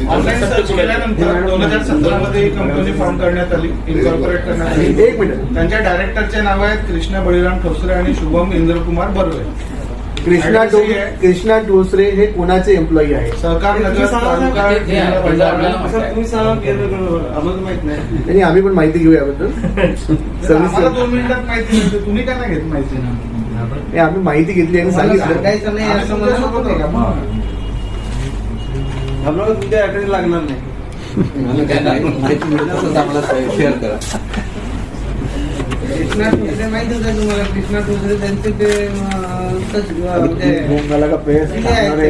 ऑनलाईन सर्च केल्यानंतर 2017 मध्ये ही कंपनी फॉर्म करण्यात आली, इन्कॉर्पोरेट करण्यात आली. एक मिनिट. त्यांच्या डायरेक्टरचे नाव आहेत कृष्णा बळीराम ठोसरे आणि शुभम इंद्रकुमार बर्वे. कृष्णा टोसरे हे कोणाचे एम्प्लॉई आहे? सहकार नगर तालुका असं तुम्ही सांगा आम्हाला माहित नाही. आणि आम्ही पण माहिती घेऊ याबद्दल. आम्हाला 2 मिनिटात माहिती मिळते, तुम्ही काय नाही घेत माहिती? हे आम्ही माहिती घेतली आणि सांगितलं. सांगायचं नाही आम्ही असं तुमच्यासोबत आहे का? आम्हाला तुमच्या ऍड्रेस लागणार नाही. शेअर करा. कृष्णा टोसरे माहितच आहे तुम्हाला. कृष्णा टोसरे त्यांचे ते भोंगाला का पेस खाणारे.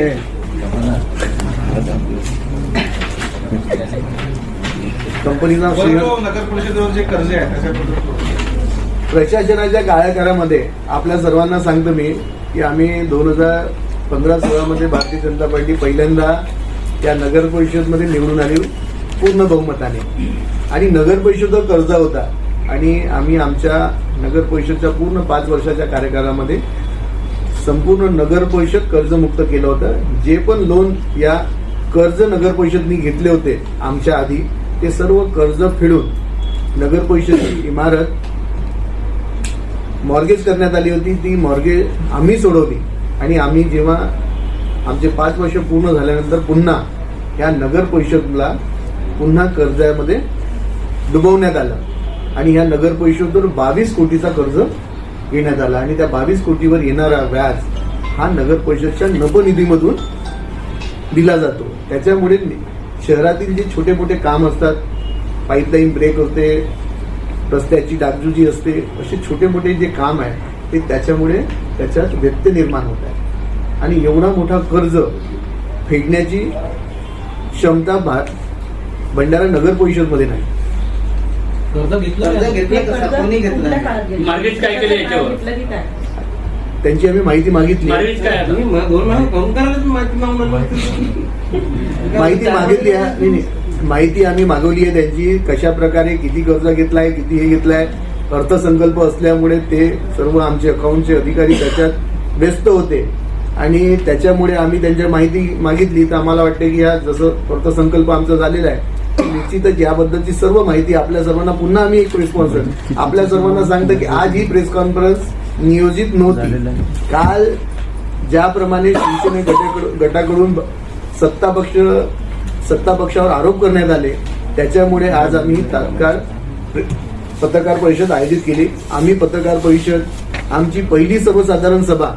कंपनीचा नगर परिषदेवर जे कर्ज आहे त्याच्याबद्दल प्रशासनाच्या काळाकारामध्ये आपल्या सर्वांना सांगतो मी की आम्ही 2015-16 मध्ये भारतीय जनता पार्टी पहिल्यांदा त्या नगर परिषदमध्ये निवडून आली पूर्ण बहुमताने. आणि नगर परिषदेवर कर्ज होता आणि आम्ही आमच्या नगर परिषदच्या पूर्ण 5 वर्षाच्या कार्यकाळामध्ये संपूर्ण नगर परिषद कर्जमुक्त केलं होतं. जे पण लोन या कर्ज नगर परिषदनी घेतले होते आमच्या आधी ते सर्व कर्ज फेडून नगर परिषदेची इमारत मॉर्गेज करण्यात आली होती. ती मॉर्गेज आम्ही सोडवली आणि आम्ही जेव्हा आमचे 5 वर्ष पूर्ण झाल्यानंतर पुन्हा या नगर परिषदला पुन्हा कर्जामध्ये डुबवण्यात आलं आणि या नगर परिषदेवर 22 कोटीचा कर्ज घेण्यात आला आणि त्या 22 कोटीवर येणारा व्याज हा नगर परिषदच्या नभनिधीमधून दिला जातो. त्याच्यामुळे शहरातील जे छोटे मोठे काम असतात, पाईपलाईन ब्रेक होते, रस्त्याची डागडुजी असते, असे छोटे मोठे जे काम आहे ते त्याच्यामुळे त्याच्यात व्यत्यय निर्माण होत आहे आणि एवढा मोठा कर्ज फेडण्याची क्षमता भंडारा नगर परिषदमध्ये नाही. कर्ज घेतलं कसं कोणी घेतलं? मार्गेज काय केलं याच्यावर? घेतलं की काय? त्यांची आम्ही माहिती मागितली. मार्गेज काय आता? तुम्ही 2 महिने काऊन करायला माहिती मागून माहिती मागितली आहे. नाही, नाही. माहिती आम्ही मागवली आहे त्यांची, कशा प्रकारे किती कर्ज घेतलाय, किती हे घेतलाय. अर्थसंकल्प असल्यामुळे ते सर्व आमचे अकाउंटचे अधिकारी त्याच्यात व्यस्त होते आणि त्याच्यामुळे आम्ही त्यांच्या माहिती मागितली. तर आम्हाला वाटते की हा जसं अर्थसंकल्प आमचा झालेला आहे निश्चितच याबद्दलची सर्व माहिती आपल्या सर्वांना पुन्हा आम्ही एक प्रेस कॉन्फरन्स आपल्या सर्वांना सांगतो की आज ही प्रेस कॉन्फरन्स नियोजित नव्हती. काल ज्याप्रमाणे शिवसेने गटाकडून सत्ता पक्षावर आरोप करण्यात आले त्याच्यामुळे आज आम्ही तात्काळ पत्रकार परिषद आयोजित केली. आम्ही पत्रकार परिषद आमची पहिली सर्वसाधारण सभा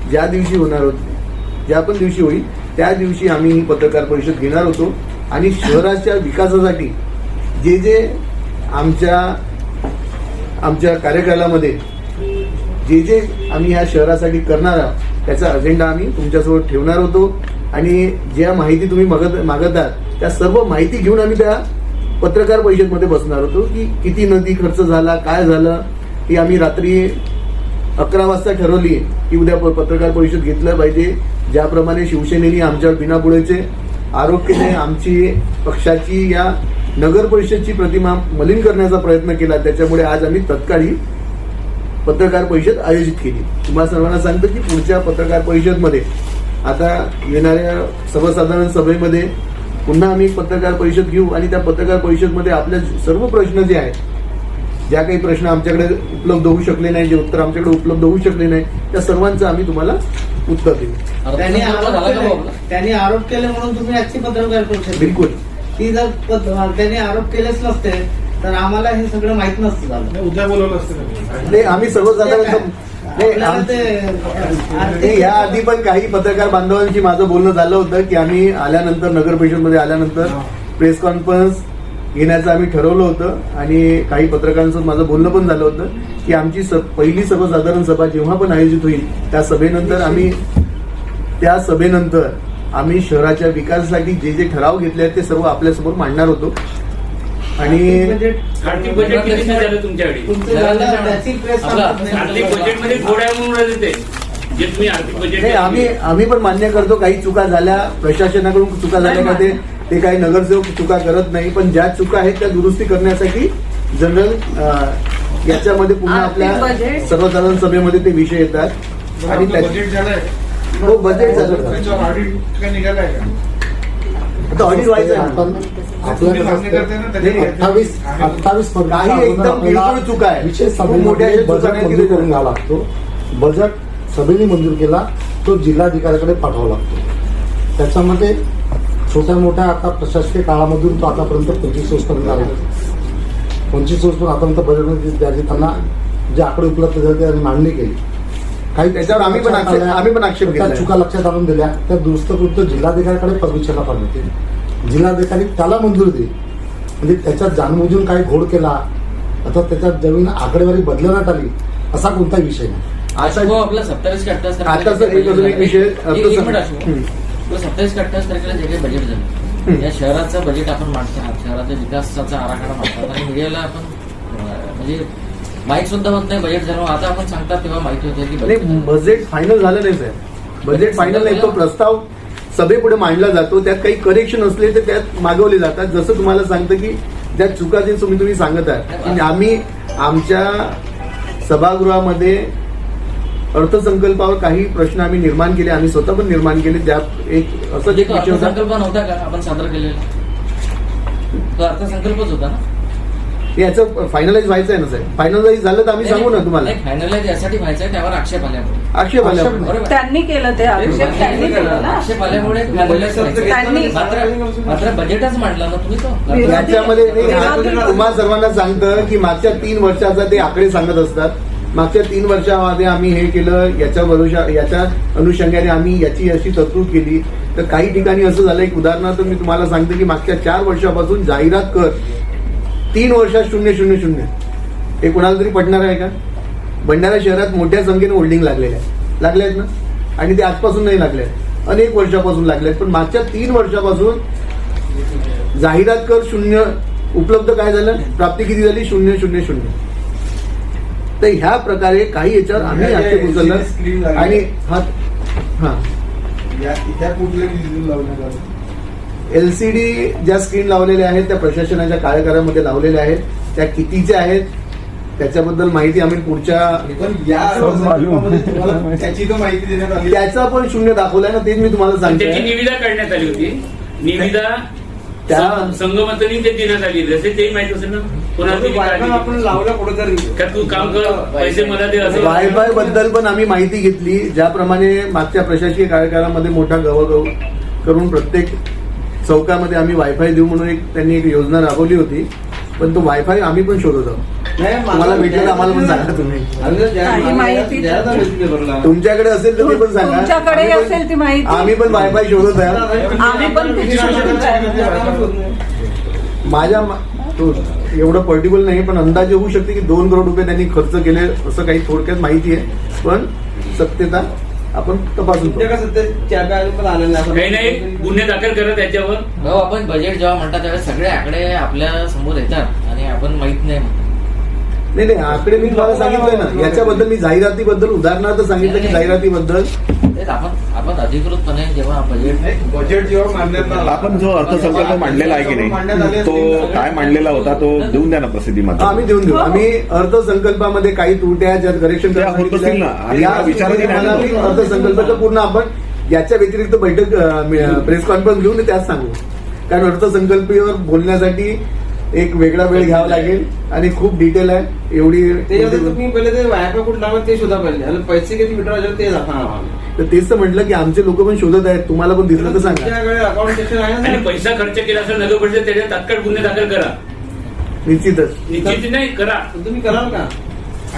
ज्या दिवशी होणार होती ज्या पण दिवशी होईल त्या दिवशी आम्ही ही पत्रकार परिषद घेणार होतो आणि शहराच्या विकासासाठी जे जे आमच्या कार्यकालामध्ये जे जे आम्ही ह्या शहरासाठी करणार आहोत त्याचा अजेंडा आम्ही तुमच्यासोबत ठेवणार होतो आणि ज्या माहिती तुम्ही मागत आहात त्या सर्व माहिती घेऊन आम्ही त्या पत्रकार परिषदेमध्ये बसणार होतो की किती निधी खर्च झाला, काय झालं, ही आम्ही रात्री 11 वाजता ठरवली की उद्या पत्रकार परिषद घेतलं पाहिजे. ज्याप्रमाणे शिवसेनेने आमच्यावर बिनापुढेचे आरोप केले, आमची पक्षाची या नगर परिषदची प्रतिमा मलिन करण्याचा प्रयत्न केला, त्याच्यामुळे आज आम्ही तत्काळी पत्रकार परिषद आयोजित केली. तुम्हाला सर्वांना सांगतो की पुढच्या पत्रकार परिषदमध्ये आता येणाऱ्या सर्वसाधारण सभेमध्ये पुन्हा आम्ही पत्रकार परिषद घेऊ आणि त्या पत्रकार परिषदमध्ये आपले सर्व प्रश्न जे आहेत, ज्या काही प्रश्न आमच्याकडे उपलब्ध होऊ शकले नाही, जे उत्तर आमच्याकडे उपलब्ध होऊ शकले नाही, त्या सर्वांचं आम्ही तुम्हाला उत्तर देऊ. त्यांनी आरोप केले म्हणून तुम्ही आजची पत्रकार परिषद बिलकुल. ती जर त्यांनी आरोप केलेच नसते तर आम्हाला हे सगळं माहित नसतं झालं. उद्या बोलवलं असतं. नाही, आम्ही सर्वसाधारण या आधी पण काही पत्रकार बांधवांशी माझं बोलणं झालं होतं की आम्ही आल्यानंतर नगर परिषदमध्ये आल्यानंतर प्रेस कॉन्फरन्स घेण्याचं आम्ही ठरवलं होतं आणि काही पत्रकारांसोबत माझं बोलणं पण झालं होतं की आमची पहिली सर्वसाधारण सभा जेव्हा पण आयोजित होईल त्या सभेनंतर आम्ही शहराच्या विकासासाठी जे जे ठराव घेतले आहेत ते सर्व आपल्यासमोर मांडणार होतो. आणि आर्थिक बजेट किती झालं तुमच्याकडे? आर्थिक बजेटमध्ये घोड्या म्हणून राहिले ते जे तुम्ही आर्थिक बजेट आम्ही पण मान्य करतो काही चुका झाल्या, प्रशासनाकडून चुका झाल्या का ते काही नगरसेवक चुका करत नाही, पण ज्या चुका आहेत त्या दुरुस्ती करण्यासाठी जनरल याच्यामध्ये पुन्हा आपल्या सर्वसाधारण सभेमध्ये ते विषय येतात आणि बजेट झालंय. हो, बजेट झालं. त्याच्यावर ऑडिट काय निघालाय का? आता ऑडिट व्हायचं आपण आपल्याकडे 28 काही एकदम किरकोळ चुका आहे. विशेष खूप मोठ्या सभेमध्ये चुका बजेट नाही मंजूर केल्या. करून घ्यावा लागतो. बजेट सभेने मंजूर केला तो जिल्हाधिकाऱ्याकडे पाठवावा लागतो. त्याच्यामध्ये छोट्या मोठ्या आता प्रशासकीय काळामधून तो आतापर्यंत 25 वर्षपर्यंत आला. 25 वर्षपर्यंत आतापर्यंत बजेटमध्ये त्यांना जे आकडे उपलब्ध झाले त्यांनी मांडणी केली. काही त्याच्यावर आम्ही पण आक्षेप त्या घेतला. चुका लक्षात आणून दिल्या, त्या दुरुस्त करून तो जिल्हाधिकाऱ्याकडे परमिशनला पाठवते. जिल्हाधिकारी त्याला मंजुरी दे. म्हणजे त्याच्यात जाणबुजून काही घोड केला आता त्याच्यात जमीन आकडेवारी बदलण्यात आली असा कोणताही विषय नाही. आपला 27 ते 28 आता सर एक अजून एक विषय 27 ते 28 तारखेला जे काही बजेट झालं या शहराचं बजेट आपण मांडतात, शहराच्या विकासाचा आराखडा मांडतात आणि मीडियाला आपण म्हणजे माहीत सुद्धा होत नाही बजेट झालं. आता आपण सांगतात तेव्हा माहिती होतं की बजेट फायनल झालं नाही साहेब. बजेट फायनल नाही, तो प्रस्ताव सभेपुढे मांडला जातो, त्यात काही करेक्शन असले तर त्यात मागवले जातात. जसं तुम्हाला सांगतं की ज्या चुका जे तुम्ही सांगत आहात, आम्ही आमच्या सभागृहामध्ये अर्थसंकल्पावर काही प्रश्न आम्ही निर्माण केले, आम्ही स्वतः पण निर्माण केले. ज्यात एक असं एक विषय होता, अर्थसंकल्प नव्हता का आपण सादर केलेला? तो अर्थसंकल्पच होता ना. याचं फायनलाइज व्हायचं आहे ना साहेब. फायनलाइज झालं तर आम्ही सांगू ना तुम्हाला. फायनलाइज यासाठी व्हायचं आहे, त्यावर आक्षेप आल्यामुळे बरोबर. त्यांनी केलं ते आक्षेप त्यांनी केलं ना. आक्षेप आल्यामुळे मात्र बजेटच मांडला ना तुम्ही तो. याच्यामध्ये तुम्हा सर्वांना सांगतं की मागच्या 3 वर्षाचा ते आकडे सांगत असतात. मागच्या 3 वर्षामध्ये आम्ही हे केलं, याच्या अनुषंगाने आम्ही याची अशी तरतूद केली. तर काही ठिकाणी असं झालं, एक उदाहरणार्थ मी तुम्हाला सांगतो की मागच्या 4 वर्षापासून जाहिरात कर 3 वर्षात 000. हे कोणाला तरी पटणार आहे का? भंडारा शहरात मोठ्या संख्येने होल्डिंग लागलेल्या आहेत ना, आणि ते आजपासून नाही लागले आहेत, अनेक वर्षापासून लागले आहेत. पण मागच्या 3 वर्षापासून जाहिरात कर 0 उपलब्ध काय झालं, प्राप्ती किती झाली 000. तर ह्या प्रकारे काही याच्यावर आम्ही आक्षेप उचलला आणि LCD ज्या स्क्रीन लावलेल्या आहेत त्या प्रशासनाच्या कार्यकाळामध्ये लावलेल्या आहेत, त्या कितीच्या आहेत त्याच्याबद्दल माहिती आम्ही पुढच्या त्याची तर माहिती देण्यात आली. त्याचा पण 0 दाखवलाय ना, तेच मी तुम्हाला त्याची सांगतो. निविदा काढण्यात आली होती. निविदा त्या संगमतानी ते देण्यात आली, जसे ते माहिती असेल ना कोणाला आपण लावला कुठेतरी का तू काम कर पैसे मला दे असं. वायफाय बद्दल पण आम्ही माहिती घेतली. ज्याप्रमाणे मागच्या प्रशासकीय कार्यकाळामध्ये मोठा गवगव करून प्रत्येक चौकामध्ये आम्ही वायफाय देऊ म्हणून त्यांनी एक योजना राबवली होती, पण तो वायफाय आम्ही पण शोधत आहोत. तुम्हाला भेटलं तर आम्हाला पण सांगा तुम्ही. काही माहिती तुमच्याकडे असेल तर ते पण सांगा. तुमच्याकडे असेल ती माहिती आम्ही पण वायफाय शोधत आहे. आम्ही पण ते शोधून आहे. माझ्या तो एवढं पर्टिक्युलर नाही, पण अंदाजे होऊ शकते की 2 करोड रुपये त्यांनी खर्च केले असं काही थोडक्यात माहिती आहे. पण सत्यता आपण तपासून पाहू. काही नाही, गुन्हे दाखल करा त्याच्यावर. भाऊ, आपण बजेट जेव्हा म्हणतात त्यावेळेस सगळे आकडे आपल्या समोर येतात आणि आपण माहित नाही म्हणतो. नाही आकडे मी तुम्हाला सांगितलंय ना. याच्याबद्दल मी जाहिरातीबद्दल उदाहरणार्थ सांगितलं की जाहिरातीबद्दल तेच आपण अधिकृतपणे जेव्हा बजेट जेव्हा मांडण्यात आपण जो अर्थसंकल्प मांडलेला आहे की नाही, तो काय मांडलेला होता तो देऊन द्या ना प्रसिद्धीमध्ये. आम्ही देऊन देऊ. आम्ही अर्थसंकल्पामध्ये काही त्रुट्या ज्यात करेक्शन त्या होत असतील ना. आणि या विचाराधीन आहे ना. अर्थसंकल्पाचं पूर्ण आपण याच्या व्यतिरिक्त बैठक प्रेस कॉन्फरन्स घेऊन त्याच सांगू. कारण अर्थसंकल्पीवर बोलण्यासाठी एक वेगळा वेळ घ्यावा लागेल आणि खूप डिटेल आहे. एवढी तुम्ही पहिले ते वायफाय कुठं लावलं ते शोधा पाहिजे आणि पैसे किती विड्रॉ झाले ते दाखवा. तर तेच तर म्हटलं की आमचे लोक पण शोधत आहेत. तुम्हाला पण दिसलं तर सांगा. तुमच्याकडे अकाउंट सेक्शन आहे आणि ना. पैसा खर्च केला असेल नगर परिषद त्याच्यात तात्काळ गुन्हे दाखल करा. निश्चितच निश्चित नाही करा. तुम्ही कराल का?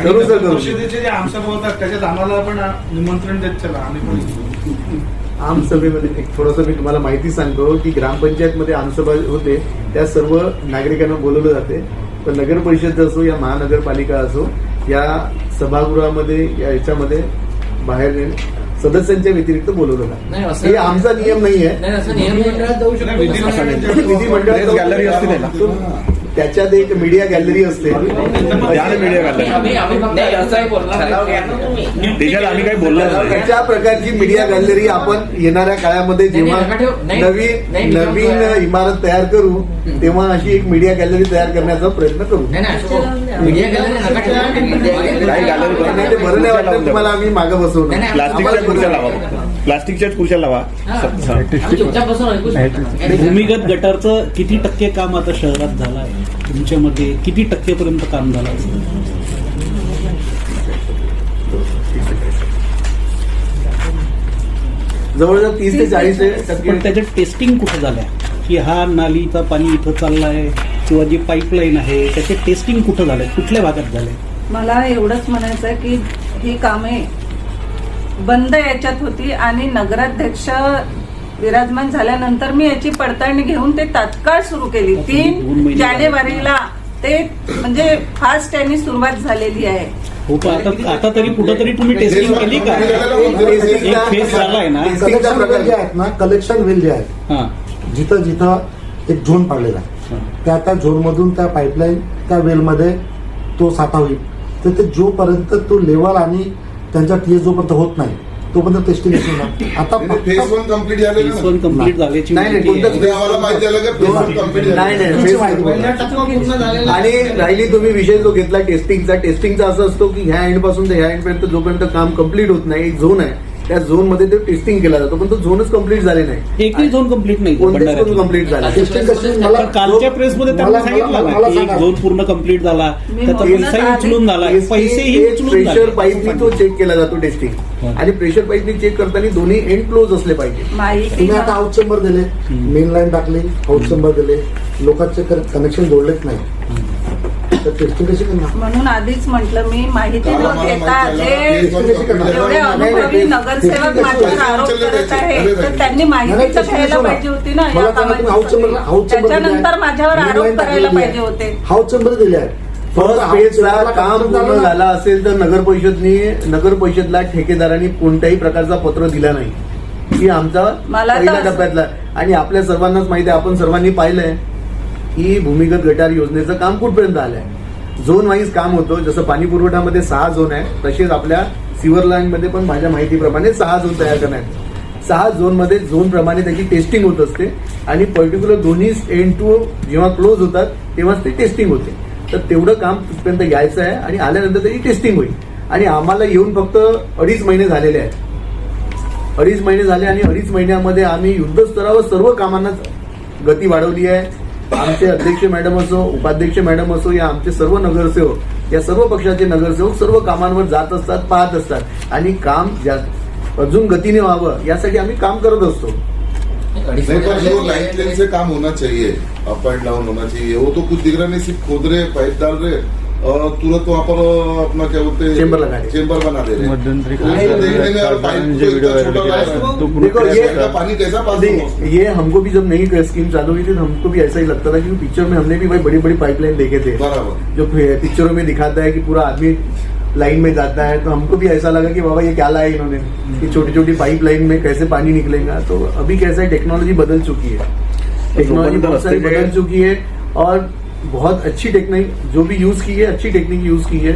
करू सर, करू. परिषदेचे जे आमसभा होतात त्याच्यात आम्हाला पण निमंत्रण देत चला. आम्ही पण आमसभेमध्ये एक थोडंसं मी तुम्हाला माहिती सांगतो की ग्रामपंचायतमध्ये आमसभा होते त्या सर्व नागरिकांना बोलवलं जाते. पण नगर परिषद असो या महानगरपालिका असो या सभागृहामध्ये या याच्यामध्ये बाहेर सदस्यांच्या व्यतिरिक्त बोलवलं नाही, जातं. असं- हे आमचा नियम नाहीये. नाही असं नियम मंडळात जाऊ शकतो. विधिमंडळात गॅलरी असते त्याला. त्याच्यात एक मीडिया गॅलरी असते. त्याने मीडिया गॅलरी आम्ही फक्त असं बोलणार त्याच्यात आम्ही काही बोलणार नाही. त्याच्या प्रकारची मीडिया गॅलरी आपण येणाऱ्या काळामध्ये जेव्हा नवीन इमारत तयार करू तेव्हा अशी एक मीडिया गॅलरी तयार करण्याचा प्रयत्न करू. मीडिया गॅलरी नका ठेवू. काही गॅलरी नाही, ते बरं नाही वाटलं तुम्हाला आम्ही मागं बसवू. नाही, नाही. प्लास्टिकच्या खुर्च्या लावा. प्लास्टिकच्याच खुर्च्या लावा. चुपचाप बसून ऐकू शकतो. भूमिगत गटारचं किती टक्के काम आता शहरात झालं आहे? तुमच्या मते किती टक्केपर्यंत काम झालं असेल? जवळजवळ 30 ते 40%. पण त्याच्यात टेस्टिंग कुठं झालंय की हा नालीचा पाणी इथं चाललाय किंवा जी पाईपलाईन आहे त्याचे टेस्टिंग कुठं झालंय? कुठल्या भागात झालंय? मला एवढंच म्हणायचं आहे की ही कामे बंद याच्यात होती आणि नगराध्यक्ष विराजमान झाल्यानंतर मी याची पडताळणी घेऊन ते तात्काळ सुरू केली. 3 जानेवारीला ते म्हणजे फास्ट यांनी सुरुवात झालेली आहे. हो पण आता तरी कुठंतरी तुम्ही टेस्टिंग केली का? एक फेज झालाय ना. कलेक्शन वेल जे आहेत ना, कलेक्शन वेल जे आहेत हा जिथं जिथं एक झोन पाडलेला आहे त्या झोनमधून त्या पाईपलाईन त्या वेलमध्ये तो साठा होईल. तर ते जोपर्यंत तो लेवल आणि त्यांचा टीएस जोपर्यंत होत नाही तोपर्यंत टेस्टिंग आता फेज 1 कम्प्लीट झालं फेज 1 कम्प्लीट झाल्याची नाही, माहिती कोणतं आहे. ते आम्हाला माहिती झालं का फेज 1 कम्प्लीट नाही झालं? नाही फेज- पूर्ण झालेला आणि राहिली तुम्ही विषय जो घेतला टेस्टिंगचा असं असतो की ह्या एंड पासून ते ह्या एंड पर्यंत जोपर्यंत काम कम्प्लीट होत नाही एक झोन आहे त्या झोन मध्ये ते टेस्टिंग केला जातो पण तो झोनच कम्प्लीट झाले नाही. एकही झोन कम्प्लीट नाही कोणतेच भंडाऱ्यातला. झोन कम्प्लीट झाला. टेस्टिंग कशी मला कालच्या प्रेसमध्ये त्यांनी सांगितलं ना की एक झोन पूर्ण कम्प्लीट झाला त्याचा पैसाही उचलून झाला पैसेही उचलून प्रेशर झाले. पाईपनी तो चेक केला जातो टेस्टिंग आणि प्रेशर पाईपनी चेक करताना दोन्ही एंड क्लोज असले पाहिजे. माहिती तुम्ही आता आउट चेंबर दिले, मेन लाईन टाकली, आउट चेंबर दिले, लोकांचे कनेक्शन जोडलेच नाही तर टेस्टिंग कशी करणार? म्हणून आधीच म्हटलं मी माहिती न घेता जे एवढे अनुभवी नगरसेवक माझ्यावर आरोप करत आहे तर त्यांनी माहिती तर घ्यायला पाहिजे होती ना या कामाची. त्याच्यानंतर माझ्यावर आरोप करायला पाहिजे होते. हाऊस चेंबर दिले आहे. फर्स्ट फेजला काम पूर्ण झाला असेल तर नगर परिषदला ठेकेदारांनी कोणत्याही प्रकारचा पत्र दिला नाही की आमचा मला तर पहिल्या असं- टप्प्यातला. आणि आपल्या सर्वांनाच माहिती आहे आपण सर्वांनी पाहिलंय की भूमिगत गटार योजनेचं काम कुठपर्यंत आलंय. झोन वाईज काम होतं. जसं पाणी पुरवठ्यामध्ये 6 झोन आहे तसेच आपल्या सिव्हर लाईन मध्ये पण माझ्या माहितीप्रमाणे 6 झोन तयार करण्यात 6 झोनमध्ये झोन प्रमाणे त्याची टेस्टिंग होत असते आणि पर्टिक्युलर दोन्ही एंड टू जेव्हा क्लोज होतात तेव्हाच ते टेस्टिंग होते. तर तेवढं काम तिथपर्यंत यायचं आहे आणि आल्यानंतर त्याची टेस्टिंग होईल. आणि आम्हाला येऊन फक्त 2.5 महिने झालेले आहेत. 2.5 महिने झाले आणि 2.5 महिन्यामध्ये आम्ही युद्धस्तरावर सर्व कामांना गती वाढवली आहे. आमचे अध्यक्ष मॅडम असो उपाध्यक्ष मॅडम असो या आमचे सर्व नगरसेवक या सर्व पक्षाचे नगरसेवक सर्व कामांवर जात असतात पाहत असतात आणि काम अजून गतीने व्हावं यासाठी आम्ही काम करत असतो. नहीं पर जो लाइन क्लीन से काम होना चाहिए, अप एंड डाउन होना चाहिए, वो तो कुछ दिख रहा नहीं, सिर्फ खोद रहे पाइप डाल रहे तुरंत वहाँ पर अपना क्या बोलते हैं चेंबर लगा दिया। चेंबर बना दे रहे हैं। मध्यंतरी तो देखने में यार पाइप तो इतना छोटा लग रहा है। देखो ये इसका पानी कैसा पास नहीं, होगा? ये हमको भी जब नई स्कीम चालू हुई थी तो हमको भी ऐसा ही लगता था, क्योंकि पिक्चर में हमने भी भाई बड़ी बड़ी पाइपलाइन देखे थे, बराबर। जो पिक्चरों में दिखाता है कि पूरा आदमी लाइन में जाता है, तो हमको भी ऐसा लगा कि बाबा ये क्या लाया इन्होंने, कि छोटी छोटी पाइप लाइन में कैसे पानी निकलेगा। तो अभी कैसा है, टेक्नोलॉजी बदल चुकी है, टेक्नोलॉजी बहुत सारी बदल चुकी है और बहुत अच्छी टेक्निक जो भी यूज की है, अच्छी टेक्निक यूज की है।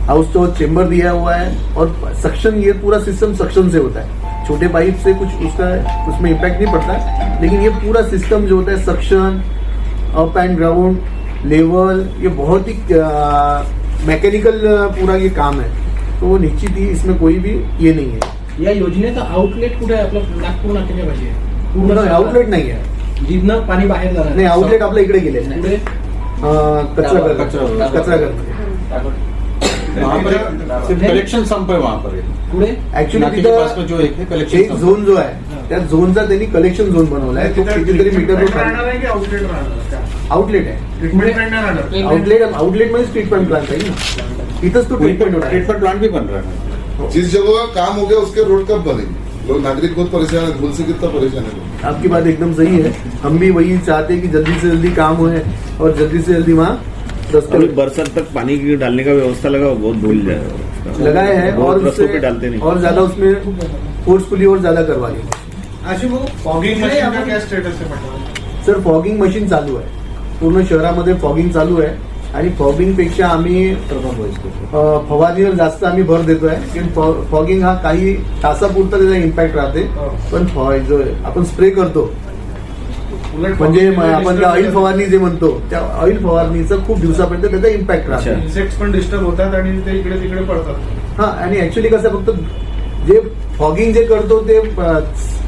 हाउस तो चेंबर दिया हुआ है और सक्शन, ये पूरा सिस्टम सक्शन से होता है। छोटे पाइप से कुछ उसमें इम्पैक्ट नहीं पड़ता, लेकिन ये पूरा सिस्टम जो होता है suction, up end ground, level, ये बहुत ही मैकेनिकल पूरा ये काम है। तो निश्चित ही इसमें कोई भी ये नहीं है। या योजनेचा आउटलेट कुठे आहे? आपलं नागपूर नाक्याच्या पाहिजे पूर्ण आउटलेट नाही आहे, जिथनं पाणी बाहेर जाणार नाही आउटलेट आपल्या इकडे गेले पुढे कचरा घर कलेक्शन संप है वहाँ पर पुढे ऍक्च्युली नाके के पास में जो एक है कलेक्शन एक झोन जो आहे त्या झोनचा त्यांनी कलेक्शन झोन बनवलाय, तो कितीतरी मीटर आउटलेट आहे। आउटलेट मध्ये ट्रीटमेंट प्लांट आहे ना, इथंच तो ट्रीटमेंट ट्रीटमेंट प्लांट भी बन रहा है। जिस जगह का काम हो गया उसके रोड कब बनेंगे? लोग नागरिक बहुत परेशान है, धूल से कितना परेशान है लोग। आपकी बात एकदम सही है, हम भी वही चाहते हैं कि जल्दी से जल्दी काम होए और जल्दी से जल्दी वहाँ अभी बरसात तक पानी की डालने का व्यवस्था लगा, बहुत धूल जाएगा लगाए हैं और रस्तों पे उससे डालते नहीं। और ज्यादा उसमें फोर्सफुली और ज्यादा करवा देंगे। आशिफ फॉगिंग मशीन का क्या स्टेटस है मतलब? सर फॉगिंग मशीन चालू आहे, पूर्ण शहरामध्ये फॉगिंग चालू आहे आणि फॉगिंग पेक्षा आम्ही फवारणीवर जास्त आम्ही भर देतोय, कारण फॉगिंग हा काही तासापुरता त्याचा इम्पॅक्ट राहते, पण जो आपण स्प्रे करतो म्हणजे आपण त्या ऑइल फवारणी जे म्हणतो त्या ऑइल फवारणीचा खूप दिवसापर्यंत त्याचा इम्पॅक्ट राहतो। इन्सेक्ट्स पण डिस्टर्ब होतात आणि ते इकडे तिकडे पडतात। हा आणि ऍक्च्युली कसं फक्त जे फॉगिंग जे करतो ते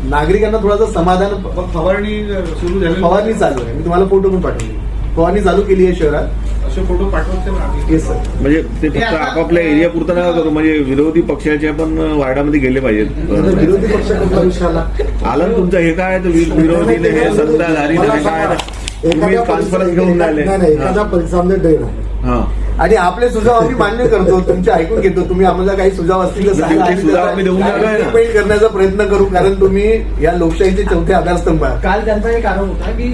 नागरिकांना थोडासा समाधान, फवारणी सुरू झाली, फवारणी चालू आहे, मी तुम्हाला फोटो पण पाठवले, फवारणी चालू केली आहे शहरात। असे फोटो पाठवते ना? Yes sir. म्हणजे ते फक्त आपापल्या एरिया पुरता नका करू, म्हणजे विरोधी पक्षाचे पण वार्डामध्ये गेले पाहिजेत। विरोधी पक्ष कुठला विषय आला? आलं ना तुमचं हे काय विरोधीने हे सत्ताधारी काय तुम्ही कॉन्फरन्स घेऊन राहिले नाही, एखादा परिसरामध्ये ड्रेन आहे हा आणि आपले सुझाव आम्ही मान्य करतो, तुमचे ऐकून घेतो, तुम्ही आम्हाला काही सुझाव असतील तर सांगा, ते सुझाव आम्ही देऊन टाकू आहे ना. implement करण्याचा प्रयत्न करू, कारण तुम्ही या लोकशाहीचे चौथे आधारस्तंभ आहात। काल त्यांचा एक आरोप होता की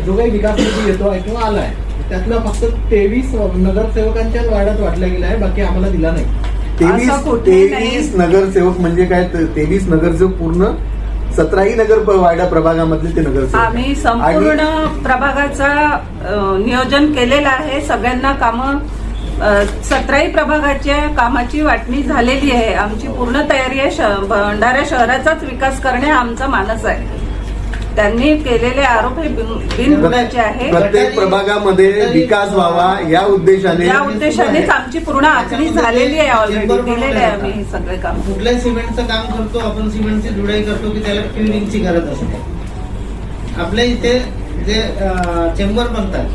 जो काही विकास निधी येतो आहे किंवा आलाय त्यातला फक्त 23 नगरसेवकांच्याच वार्डात वाटला गेला आहे, बाकी आम्हाला दिला नाही। 23 नगरसेवक म्हणजे काय? 23 नगरसेवक पूर्ण 17ही नगर वार्डा प्रभागामधले ते नगरसेवक आम्ही संपूर्ण प्रभागाचं नियोजन केलेलं आहे, सगळ्यांना कामं 17ही प्रभागाच्या कामाची वाटणी झालेली आहे। आमची पूर्ण तयारी आहे, भंडारा शहराचाच विकास करणे हा आमचा मानस आहे। त्यांनी केलेले आरोप हे बिनबुडाचे आहे। प्रत्येक प्रभागामध्ये विकास व्हावा या उद्देशानेच आमची पूर्ण आखणी झालेली आहे, ऑलरेडी दिलेले आहे आम्ही हे सगळे काम। कुठल्याही सिमेंटचं काम करतो आपण, सिमेंटची जुडाई करतो की त्याला क्युरिंगची गरज असते। आपल्या इथे जे चेंबर बनतात,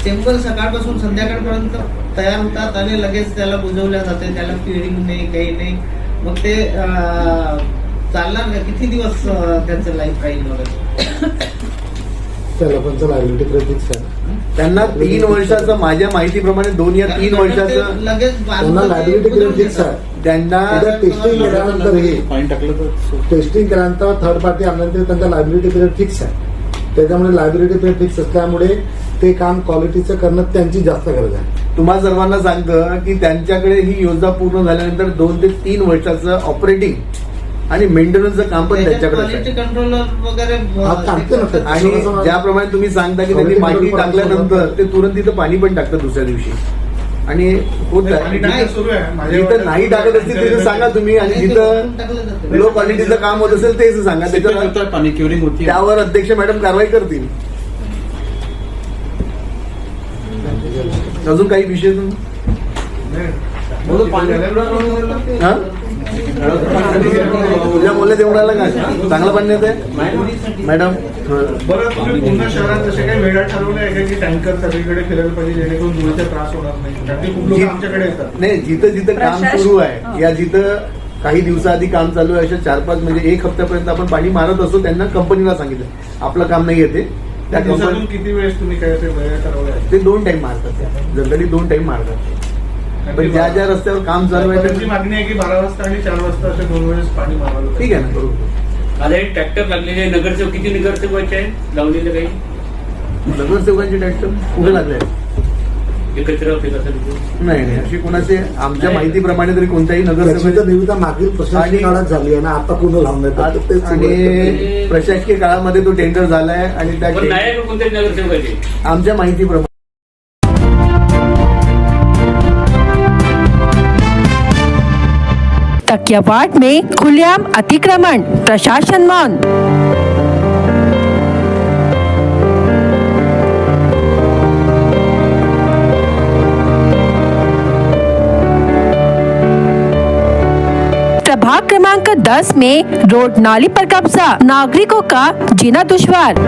चेंबर सकाळपासून संध्याकाळपर्यंत तयार होतात आणि लगेच त्याला बुजवल्या जाते, त्याला क्युरिंग नाही, काही नाही। मग ते चालणार का? किती दिवस त्यांचं लाईफ राहील वगैरे? त्याला पण लायबिलिटी क्रेडिट आहे, त्यांना 3 वर्षाचं, माझ्या माहितीप्रमाणे 2 या 3 वर्षाचं लगेच त्यांना लायबिलिटी क्रेडिट आहे। त्यांना टेस्टिंग केल्यानंतरही टेस्टिंग केल्यानंतर थर्ड पार्टी आणल्यानंतर त्यांचा लायबिलिटी पिरियड फिक्स आहे, त्याच्यामुळे लायबिलिटी पिरियड फिक्स असल्यामुळे ते काम क्वालिटीचं करणं त्यांची जास्त गरज आहे। तुम्हा सर्वांना सांगतं की त्यांच्याकडे ही योजना पूर्ण झाल्यानंतर 2 ते 3 वर्षाचं ऑपरेटिंग आणि मेंटेनन्सचं काम पण त्यांच्याकडे क्वालिटी कंट्रोलर वगैरे आणि ज्याप्रमाणे तुम्ही सांगता की त्यांनी माहिती टाकल्यानंतर ते तुरंत तिथं पाणी पण टाकतं दुसऱ्या दिवशी आणि होत आहे। जिथं नाही टाकत असतील तिथे सांगा तुम्ही, आणि जिथं लो क्वालिटीचं काम होत असेल तेच सांगा, त्याच्यावर पाणी क्युरिंग होती, त्यावर अध्यक्ष मॅडम कारवाई करतील। अजून काही विषय उद्या बोलले देऊन राहिला का? चांगलं पाणी येत आहे मॅडम? बरं, तुम्ही पूर्ण शहरात जसे काही वेळा ठरवले आहे की टँकर सगळीकडे फिरायला पाहिजे जेणेकरून धुळीचा त्रास होणार नाही, कारण खूप लोक आमच्याकडे येतात। नाही, जिथं जिथं काम सुरू आहे या जिथं काही दिवसाआधी काम चालू आहे, अशा 4-5 म्हणजे 1 हप्त्यापर्यंत आपण पाणी मारत असतो, त्यांना कंपनीला सांगितलं आपलं काम नाही येते, त्या दिवसातून कंपनी किती वेळेस तुम्ही काय ते वेळ ठरवलं ते 2 टाइम मारतात त्या जनरली 2 टाइम मारतात. पण ज्या ज्या रस्त्यावर काम चालू आहे त्यांची मागणी आहे की 12 वाजता आणि 4 वाजता असे 2 वेळेस पाणी मारावं. ठीक आहे ना, बरोबर. आता हे ट्रॅक्टर लागलेले नगरसेवक किती नगरसेवकाचे आहेत लावलेले काही नगरसेवकांचे ट्रॅक्टर कुठे लागले एकत्र फेकासाठी नाही नाही, अशी कोणाचे आमच्या माहितीप्रमाणे तरी कोणत्याही याची तर नगरसेवक निविदा मागील प्रशासकीय काळात झाली आहे ना, आता पुन्हा लावण्यात येतं. तेच आणि प्रशासकीय काळामध्ये तो टेंडर झालाय आणि त्या पण नाही का कोणत्याही नगरसेवकाचे आमच्या माहितीप्रमाणे तकिया वार्ड में खुलेआम अतिक्रमण, प्रशासन मौन। प्रभाग क्रमांक 10 में रोड नाली पर कब्जा, नागरिकों का जीना दुश्वार।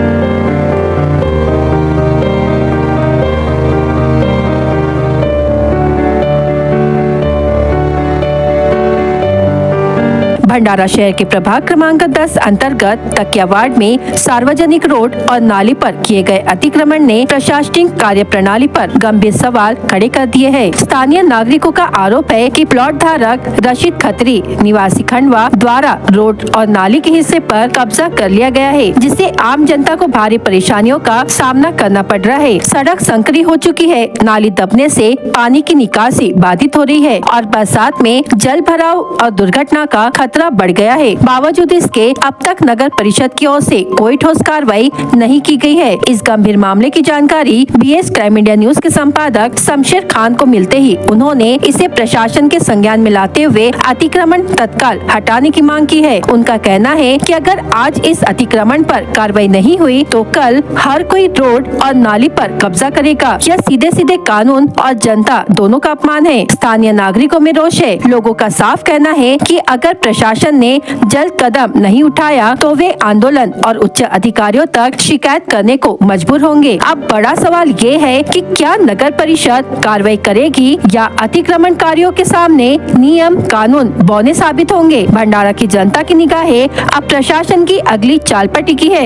भंडारा शहर के प्रभाग क्रमांक 10 अंतर्गत तकिया वार्ड में सार्वजनिक रोड और नाली पर किए गए अतिक्रमण ने प्रशासनिक कार्य प्रणाली पर गंभीर सवाल खड़े कर दिए हैं। स्थानीय नागरिकों का आरोप है कि प्लॉट धारक रशीद खत्री निवासी खंडवा द्वारा रोड और नाली के हिस्से पर कब्जा कर लिया गया है, जिससे आम जनता को भारी परेशानियों का सामना करना पड़ रहा है। सड़क संकरी हो चुकी है, नाली दबने से पानी की निकासी बाधित हो रही है और बरसात में जल भराव और दुर्घटना का खतरा बढ़ गया है। बावजूद इसके अब तक नगर परिषद की ओर से कोई ठोस कार्रवाई नहीं की गई है। इस गंभीर मामले की जानकारी BS क्राइम इंडिया न्यूज के संपादक शमशेर खान को मिलते ही उन्होंने इसे प्रशासन के संज्ञान में लाते हुए अतिक्रमण तत्काल हटाने की मांग की है। उनका कहना है कि अगर आज इस अतिक्रमण पर कार्रवाई नहीं हुई तो कल हर कोई रोड और नाली पर कब्जा करेगा। यह सीधे सीधे कानून और जनता दोनों का अपमान है। स्थानीय नागरिकों में रोष है। लोगों का साफ कहना है कि अगर प्रशासन ने जल्द कदम नहीं उठाया तो वे आंदोलन और उच्च अधिकारियों तक शिकायत करने को मजबूर होंगे। अब बड़ा सवाल ये है कि क्या नगर परिषद कार्रवाई करेगी या अतिक्रमणकारियों के सामने नियम कानून बौने साबित होंगे। भंडारा की जनता की निगाहें अब प्रशासन की अगली चाल पर टिकी है।